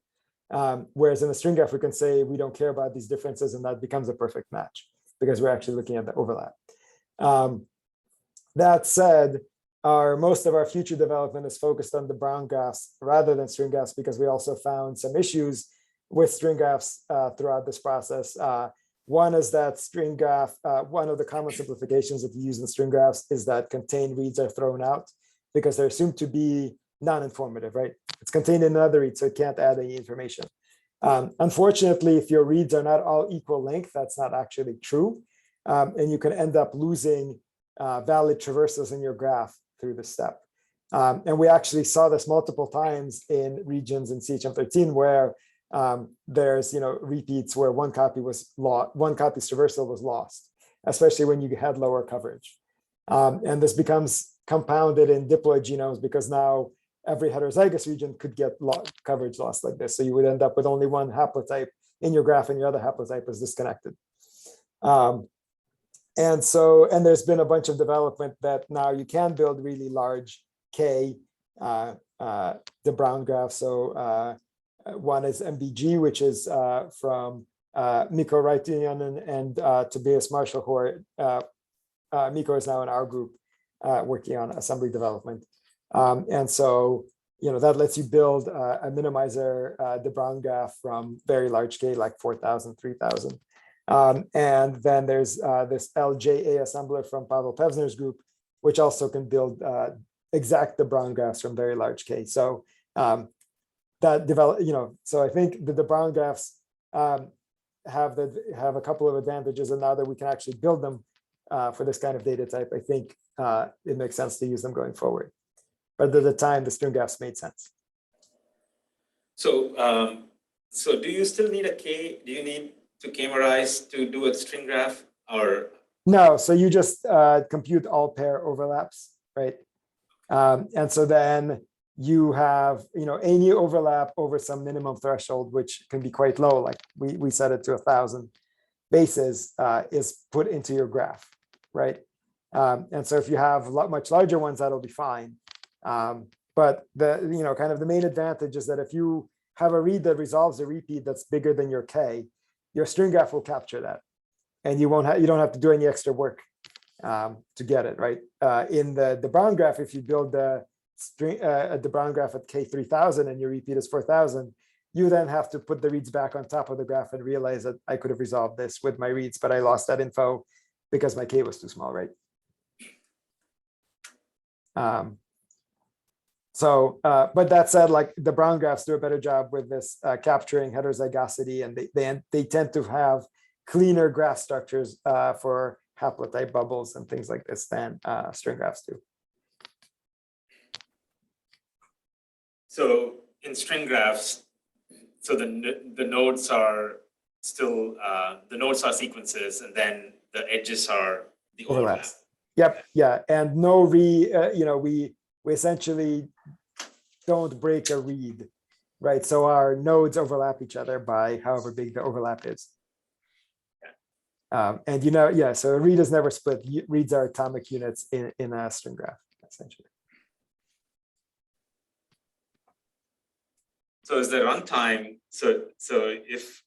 Whereas in the string graph, we can say we don't care about these differences, and that becomes a perfect match because we're actually looking at the overlap. That said, most of our future development is focused on the Brown graphs rather than string graphs, because we also found some issues with string graphs throughout this process. One is that string graph, one of the common simplifications that you use in string graphs is that contained reads are thrown out because they're assumed to be non-informative, right? It's contained in another read, so it can't add any information. Unfortunately, if your reads are not all equal length, that's not actually true. And you can end up losing valid traversals in your graph through the step. And we actually saw this multiple times in regions in CHM13 where there's repeats where one copy's traversal was lost, especially when you had lower coverage. And this becomes compounded in diploid genomes because now every heterozygous region could get coverage loss like this. So you would end up with only one haplotype in your graph and your other haplotype is disconnected. And there's been a bunch of development that now you can build really large K, the Brown graph. So one is MBG, which is from Mikko Raitinen and Tobias Marshall, who are, Mikko is now in our group working on assembly development. And so, that lets you build a minimizer, the Brown graph from very large K, like 4,000, 3,000. And then there's this LJA assembler from Pavel Pevsner's group, which also can build the Brown graphs from very large K. So that develop, so I think that the Brown graphs have a couple of advantages, and now that we can actually build them for this kind of data type, I think it makes sense to use them going forward. But at the time, the string graphs made sense. So, so do you still need a K? Do you need to k-merize to do a string graph, or? No, so you just compute all pair overlaps, right? And so then you have, any overlap over some minimum threshold, which can be quite low, like we set it to 1,000 bases, is put into your graph, right? And so if you have much larger ones, that'll be fine. But the, kind of the main advantage is that if you have a read that resolves a repeat that's bigger than your K, your string graph will capture that, and you don't have to do any extra work to get it, right? In the Brown graph, if you build the Brown graph at K3000 and your repeat is 4,000, you then have to put the reads back on top of the graph and realize that I could have resolved this with my reads, but I lost that info because my K was too small, right? But that said, like the Brown graphs do a better job with this capturing heterozygosity, and they tend to have cleaner graph structures for haplotype bubbles and things like this than string graphs do. So in string graphs, so the nodes are still the nodes are sequences, and then the edges are the overlap. Yep, yeah, and no we essentially don't break a read, right? So our nodes overlap each other by however big the overlap is. And so a read is never split. Reads are atomic units in a string graph, essentially. So is the runtime? So if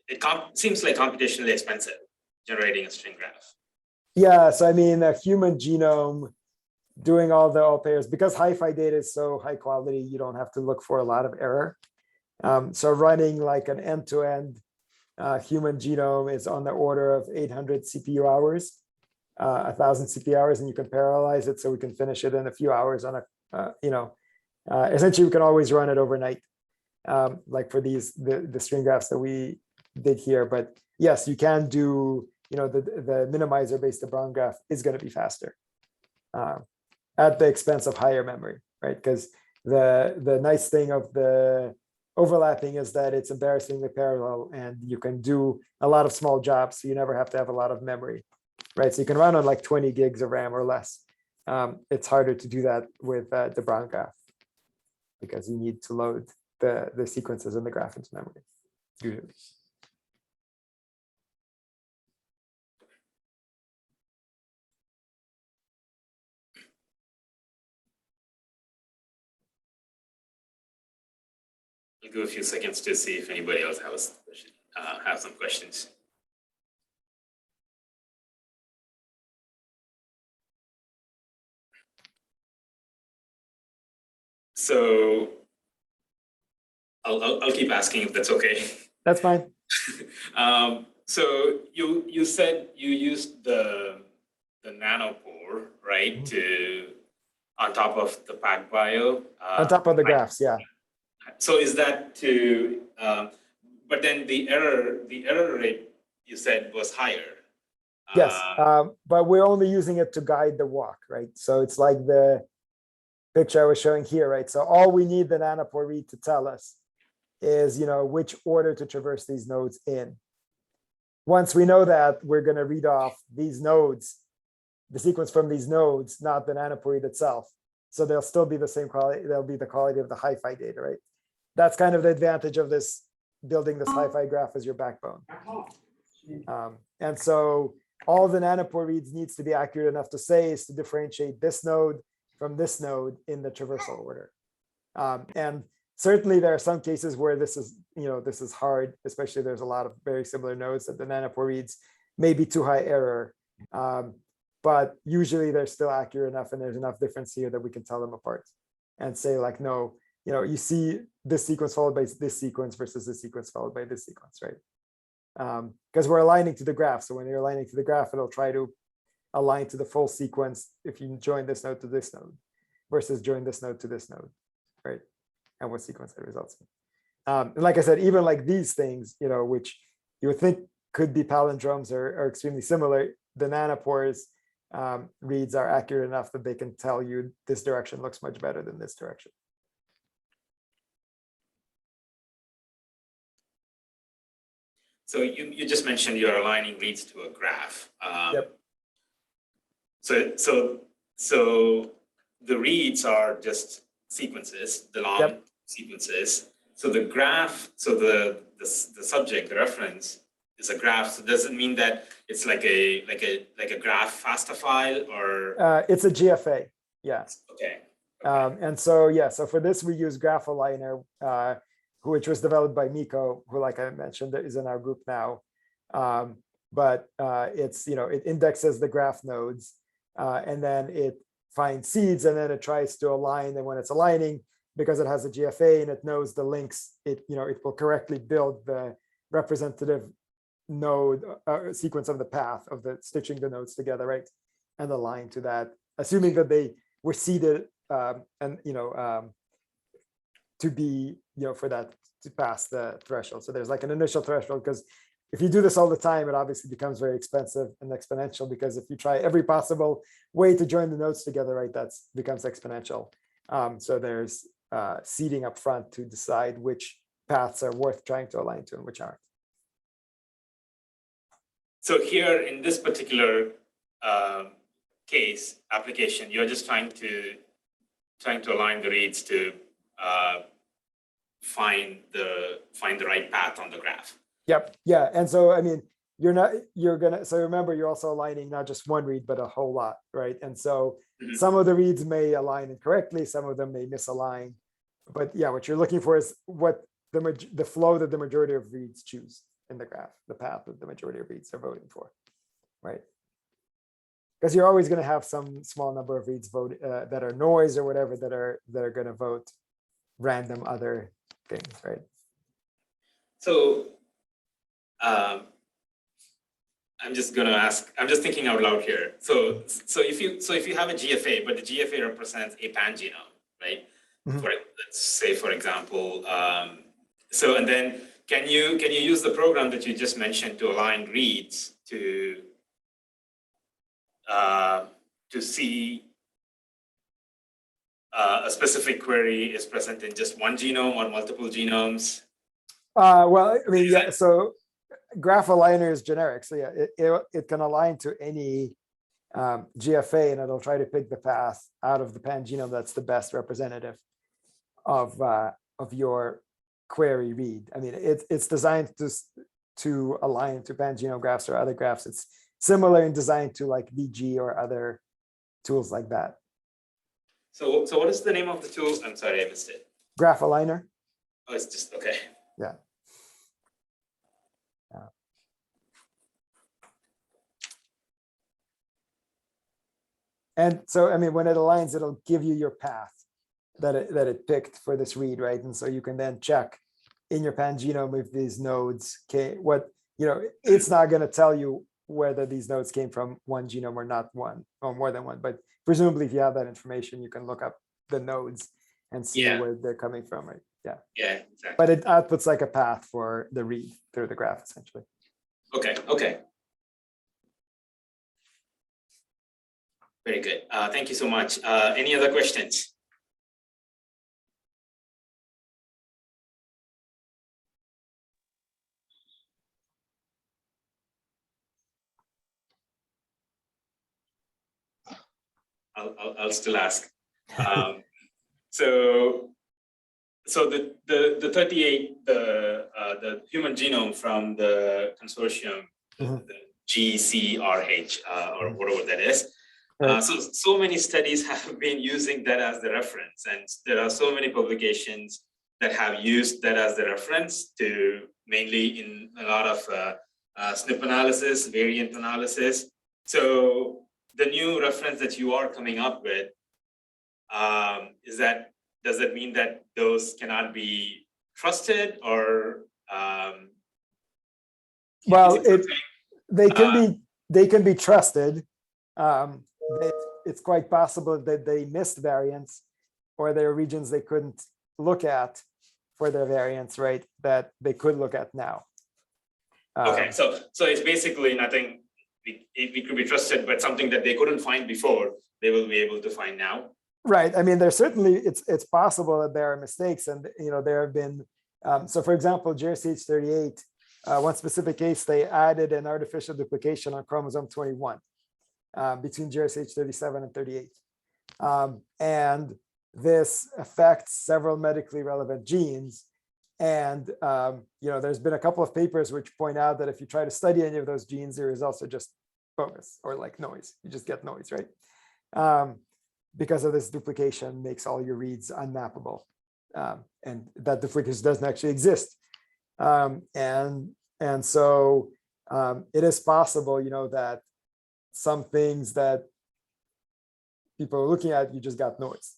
it seems like computationally expensive generating a string graph. Yeah, so I mean, a human genome doing all pairs, because hi-fi data is so high quality, you don't have to look for a lot of error. So running like an end-to-end Human genome is on the order of 800 CPU hours, 1,000 CPU hours, and you can parallelize it so we can finish it in a few hours on a, essentially we can always run it overnight, like for the string graphs that we did here. But yes, you can do, the minimizer based de Bruijn graph is going to be faster at the expense of higher memory, right? Because the nice thing of the overlapping is that it's embarrassingly parallel and you can do a lot of small jobs, so you never have to have a lot of memory, right? So you can run on like 20 gigs of RAM or less. It's harder to do that with de Bruijn graph because you need to load the sequences in the graph into memory, usually. I'll give a few seconds to see if anybody else have some questions. So I'll keep asking if that's okay. That's fine. So you said you used the nanopore, right, to on top of the PacBio. On top of the graphs, yeah. So is that to? But then the error rate you said was higher. Yes, but we're only using it to guide the walk, right? So it's like the picture I was showing here, right? So all we need the nanopore read to tell us is, which order to traverse these nodes in. Once we know that, we're going to read off these nodes, the sequence from these nodes, not the nanopore read itself. So they'll still be the same quality. They'll be the quality of the hi-fi data, right? That's kind of the advantage of this, building this hi-fi graph as your backbone. And so all the nanopore reads needs to be accurate enough to say is to differentiate this node from this node in the traversal order. And certainly there are some cases where this is, this is hard, especially there's a lot of very similar nodes that the nanopore reads may be too high error. But usually they're still accurate enough and there's enough difference here that we can tell them apart and say like, no, you see this sequence followed by this sequence versus this sequence followed by this sequence, right? Because we're aligning to the graph. So when you're aligning to the graph, it'll try to align to the full sequence if you join this node to this node versus join this node to this node, right? And what sequence that results in. And like I said, even like these things, which you would think could be palindromes or are extremely similar, the nanopores reads are accurate enough that they can tell you this direction looks much better than this direction. So you just mentioned you're aligning reads to a graph. Yep. So the reads are just sequences, the long sequences. So the graph, so the subject, the reference is a graph. So does it mean that it's like a graph FASTA file or? It's a GFA. Yeah. Okay. And so so for this we use Graph Aligner, which was developed by Miko, who, like I mentioned, is in our group now. But it's it indexes the graph nodes, and then it finds seeds, and then it tries to align. And when it's aligning, because it has a GFA and it knows the links, it will correctly build the representative node sequence of the path of the stitching the nodes together, right? And align to that, assuming that they were seeded and to be for that to pass the threshold. So there's like an initial threshold, because if you do this all the time, it obviously becomes very expensive and exponential, because if you try every possible way to join the nodes together, right, that becomes exponential. So there's seeding up front to decide which paths are worth trying to align to and which aren't. So here in this particular case application, you're just trying to align the reads to find the right path on the graph. Yep. Yeah. And so, I mean, so remember, you're also aligning not just one read, but a whole lot, right? And so some of the reads may align incorrectly, some of them may misalign. But yeah, what you're looking for is what the flow that the majority of reads choose in the graph, the path that the majority of reads are voting for, right? Because you're always going to have some small number of reads vote that are noise or whatever that are going to vote random other things, right? So I'm just going to ask. I'm just thinking out loud here. So if you have a GFA, but the GFA represents a pangenome, right? Mhm. Let's say, for example, so and then can you use the program that you just mentioned to align reads to see a specific query is present in just one genome or multiple genomes? Well, I mean, yeah. So graph aligner is generic. So yeah, it can align to any GFA, and it'll try to pick the path out of the pangenome that's the best representative of your query read. I mean, it's designed to align to pangenome graphs or other graphs. It's similar in design to like VG or other tools like that. So what is the name of the tool? I'm sorry, I missed it. Graph aligner. Oh, it's just okay. Yeah. And so, I mean, when it aligns, it'll give you your path that it picked for this read, right? And so you can then check in your pangenome if these nodes came, it's not going to tell you whether these nodes came from one genome or not one, or more than one. But presumably, if you have that information, you can look up the nodes and see where they're coming from, right? Yeah. Yeah, exactly. But it outputs like a path for the read through the graph, essentially. Okay. Very good. Thank you so much. Any other questions? I'll still ask. So the 38, the human genome from the consortium, the GCRH or whatever that is. So many studies have been using that as the reference, and there are so many publications that have used that as the reference to mainly in a lot of SNP analysis, variant analysis. So the new reference that you are coming up with, does that mean that those cannot be trusted, or well, they can be trusted. It's quite possible that they missed variants, or there are regions they couldn't look at for their variants, right? That they could look at now. Okay, so it's basically nothing. It could be trusted, but something that they couldn't find before, they will be able to find now. Right. I mean, there's certainly it's possible that there are mistakes, and there have been. So, for example, GRCH38, one specific case, they added an artificial duplication on chromosome 21 between GRCH37 and 38, and this affects several medically relevant genes. And there's been a couple of papers which point out that if you try to study any of those genes, the results are just bogus or like noise. You just get noise, right? Because of this duplication makes all your reads unmappable, and that duplication doesn't actually exist. And so it is possible, that some things that people are looking at, you just got noise,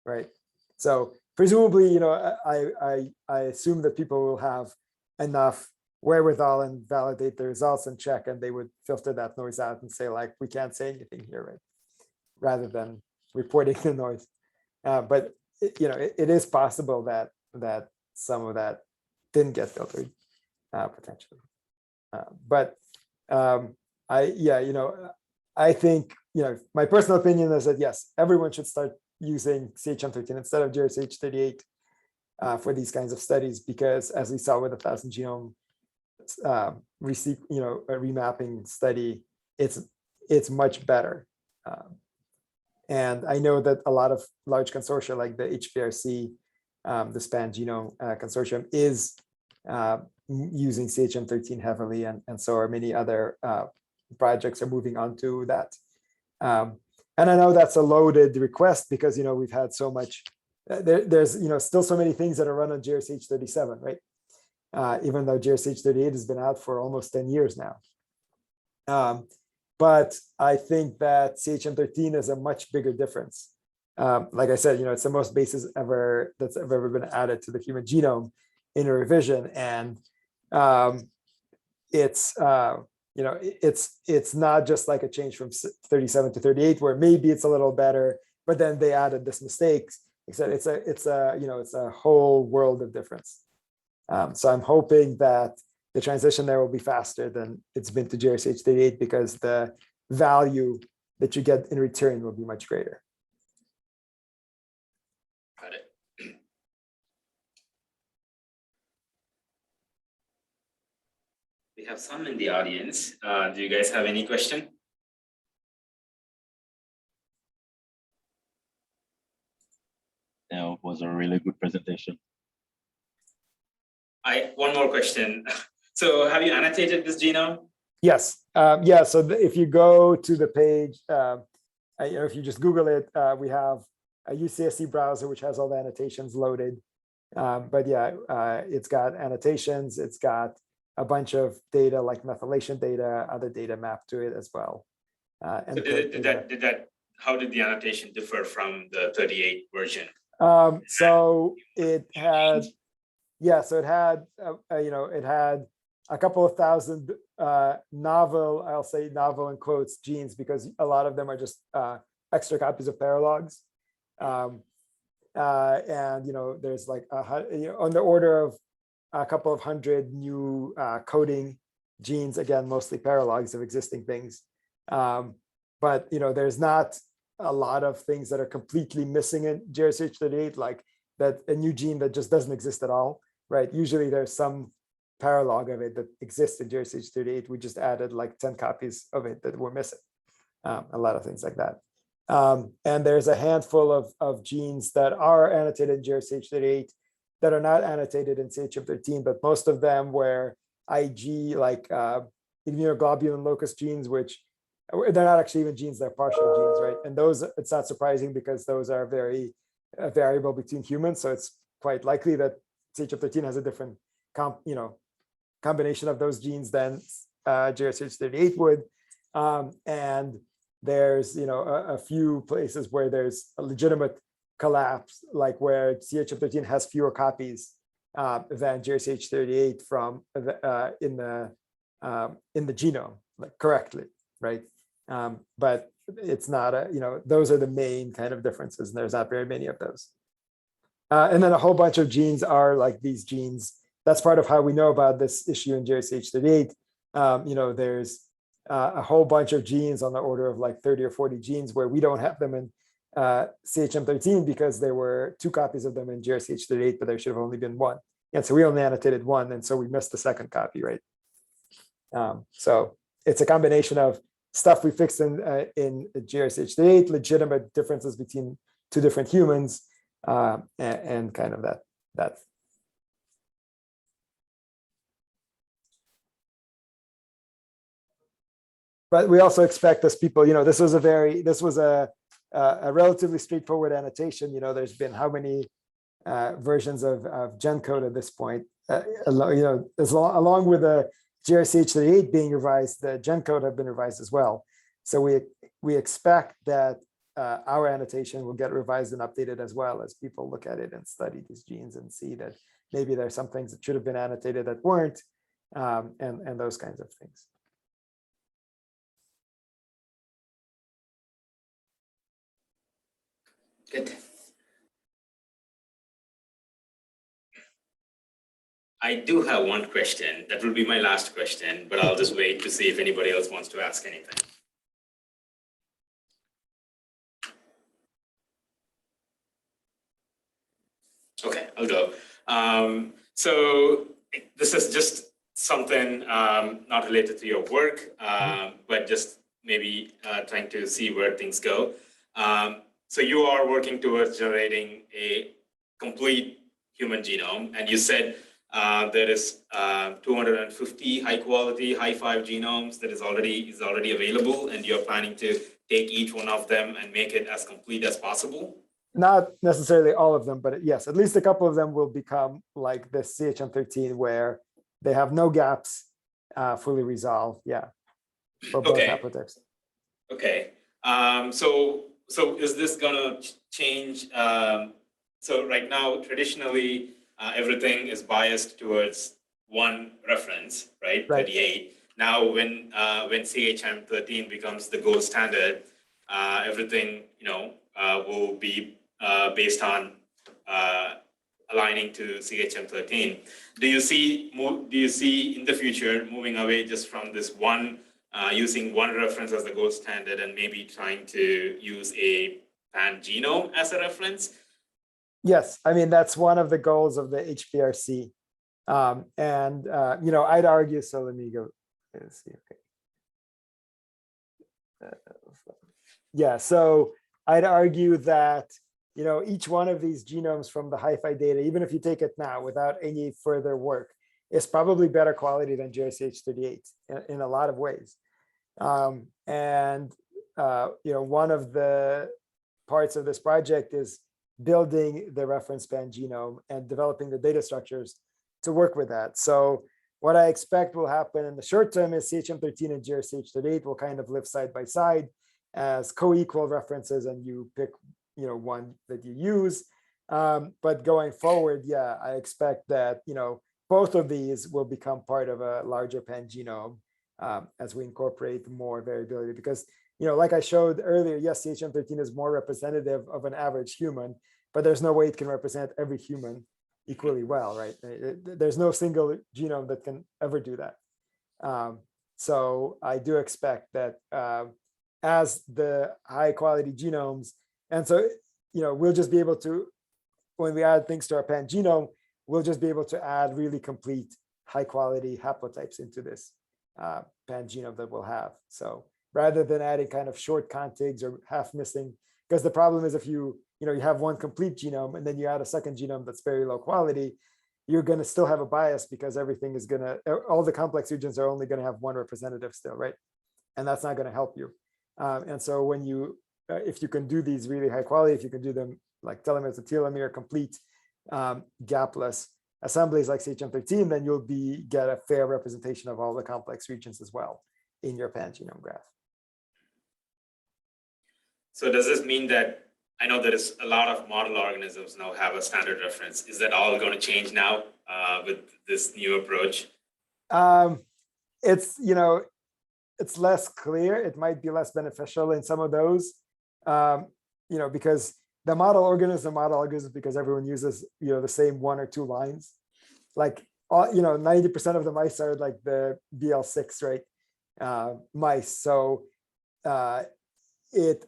right? So presumably, I assume that people will have enough wherewithal and validate the results and check, and they would filter that noise out and say, like, we can't say anything here, right? Rather than reporting the noise. But it is possible that some of that didn't get filtered, potentially. But I think, my personal opinion is that yes, everyone should start using CHM13 instead of GRCH38 for these kinds of studies, because as we saw with the 1,000 genome remapping study, it's much better. And I know that a lot of large consortia like the HPRC, the SPAN Genome Consortium, is using CHM13 heavily, and so are many other projects are moving on to that. And I know that's a loaded request because we've had so much. There's still so many things that are run on GRCH37, right? Even though GRCH38 has been out for almost 10 years now. But I think that CHM13 is a much bigger difference. Like I said, it's the most bases that's ever been added to the human genome in a revision, and it's it's not just like a change from 37 to 38 where maybe it's a little better, but then they added this mistake. Except it's a whole world of difference. So I'm hoping that the transition there will be faster than it's been to GRCH 38 because the value that you get in return will be much greater. Got it. We have some in the audience. Do you guys have any question? Yeah, it was a really good presentation. One more question. So have you annotated this genome? Yes. Yeah. So if you go to the page, if you just Google it, we have a UCSC browser which has all the annotations loaded. But yeah, it's got annotations. It's got a bunch of data like methylation data, other data mapped to it as well. So how did the annotation differ from the 38 version? So it had, it had a couple of thousand novel, I'll say novel in quotes, genes, because a lot of them are just extra copies of paralogs. And there's like on the order of a couple of hundred new coding genes, again, mostly paralogs of existing things. But there's not a lot of things that are completely missing in GRCH38, like that a new gene that just doesn't exist at all, right? Usually there's some paralog of it that exists in GRCH38. We just added like 10 copies of it that were missing. A lot of things like that. And there's a handful of genes that are annotated in GRCH38 that are not annotated in CHM13, but most of them were IG, like immunoglobulin locus genes, which they're not actually even genes, they're partial genes, right? And those, it's not surprising because those are very variable between humans. So it's quite likely that CHM13 has a different combination of those genes than GRCH38 would. And there's a few places where there's a legitimate collapse, like where CHM13 has fewer copies than GRCH38 from in the genome, like correctly, right? But it's not those are the main kind of differences, and there's not very many of those. And then a whole bunch of genes are like these genes. That's part of how we know about this issue in GRCH38. There's a whole bunch of genes on the order of like 30 or 40 genes where we don't have them in CHM13 because there were 2 copies of them in GRCH38, but there should have only been 1. And so we only annotated 1, and so we missed the second copy, right? So it's a combination of stuff we fixed in GRCH38, legitimate differences between 2 different humans, and kind of that. But we also expect as people, this was a relatively straightforward annotation. There's been how many versions of GenCode at this point? Along with the GRCH38 being revised, the GenCode have been revised as well. So we expect that our annotation will get revised and updated as well as people look at it and study these genes and see that maybe there's some things that should have been annotated that weren't, and those kinds of things. Good. I do have one question. That will be my last question, but I'll just wait to see if anybody else wants to ask anything. Okay, I'll go. So this is just something not related to your work, but just maybe trying to see where things go. So you are working towards generating a complete human genome, and you said there is 250 high-quality, high-five genomes that is already available, and you're planning to take each one of them and make it as complete as possible? Not necessarily all of them, but yes, at least a couple of them will become like the CHM13, where they have no gaps, fully resolved. Yeah, for both haplotypes. Okay. So is this gonna change? So right now, traditionally, everything is biased towards one reference, right? Right. 38. Now, when CHM13 becomes the gold standard, everything will be based on aligning to CHM13. Do you see in the future moving away just from this one, using one reference as the gold standard and maybe trying to use a pan genome as a reference? Yes, I mean, that's one of the goals of the HPRC. I'd argue, so let me go, let's see, okay. Yeah, so I'd argue that, each one of these genomes from the HiFi data, even if you take it now without any further work, is probably better quality than GRCH38 in a lot of ways. One of the parts of this project is building the reference pan genome and developing the data structures to work with that. So what I expect will happen in the short term is CHM13 and GRCH38 will kind of live side by side as co-equal references, and you pick one that you use. But going forward, yeah, I expect that both of these will become part of a larger pan genome as we incorporate more variability. Because like I showed earlier, yes, CHM13 is more representative of an average human, but there's no way it can represent every human equally well, right? There's no single genome that can ever do that. So I do expect that as the high quality genomes, and so we'll just be able to, when we add things to our pan genome, we'll just be able to add really complete high quality haplotypes into this pan genome that we'll have. So rather than adding kind of short contigs or half missing, because the problem is if you have one complete genome and then you add a second genome that's very low quality, you're going to still have a bias because everything is going to, all the complex regions are only going to have one representative still, right? And that's not going to help you. And so when you, if you can do these really high quality, if you can do them like telomere to telomere, complete gapless assemblies like CHM13, then you'll get a fair representation of all the complex regions as well in your pan genome graph. So does this mean that, I know there is a lot of model organisms now have a standard reference. Is that all going to change now with this new approach? It's less clear. It might be less beneficial in some of those, because the model organism because everyone uses, the same one or two lines. Like, 90% of the mice are like the BL6, right? Mice. So it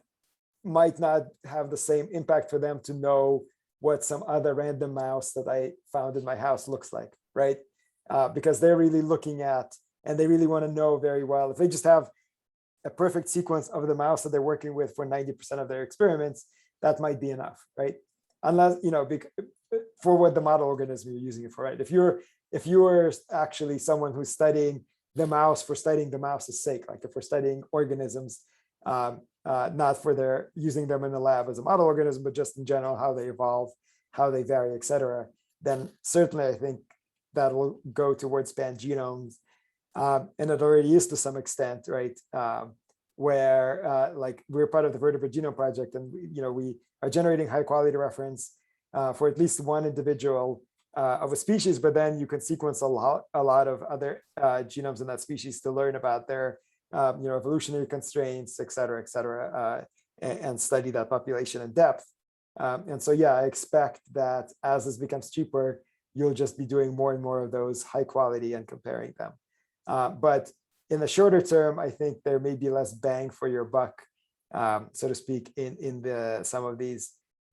might not have the same impact for them to know what some other random mouse that I found in my house looks like, right? Because they're really looking at, and they really want to know very well. If they just have a perfect sequence of the mouse that they're working with for 90% of their experiments, that might be enough, right? Unless, for what the model organism you're using it for, right? If you're actually someone who's studying the mouse for studying the mouse's sake, like if we're studying organisms, not for their using them in the lab as a model organism, but just in general, how they evolve, how they vary, et cetera, then certainly I think that will go towards pan genomes. And it already is to some extent, right? Where like we're part of the vertebrate genome project, and we are generating high quality reference for at least one individual of a species, but then you can sequence a lot of other genomes in that species to learn about their evolutionary constraints, et cetera, and study that population in depth. And so, yeah, I expect that as this becomes cheaper, you'll just be doing more and more of those high quality and comparing them. But in the shorter term, I think there may be less bang for your buck, so to speak, in some of these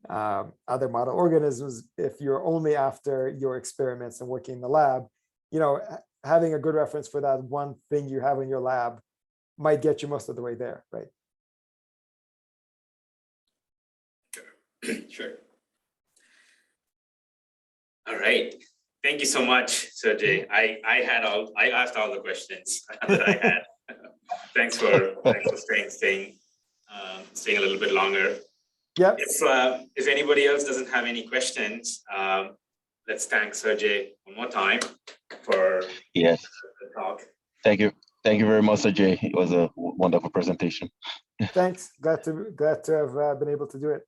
other model organisms. If you're only after your experiments and working in the lab, having a good reference for that one thing you have in your lab might get you most of the way there, right? Sure. All right. Thank you so much, Sergey. I asked all the questions that I had. Thanks for staying a little bit longer. Yeah. If anybody else doesn't have any questions, let's thank Sergey one more time for the talk. Thank you. Thank you very much, Sergey. It was a wonderful presentation. Thanks. Glad to have been able to do it.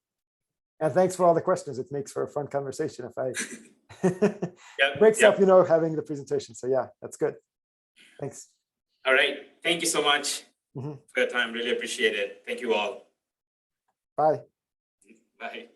And thanks for all the questions. It makes for a fun conversation if I Breaks up, having the presentation. So yeah, that's good. Thanks. All right. Thank you so much Mhm. for your time. Really appreciate it. Thank you all. Bye. Bye.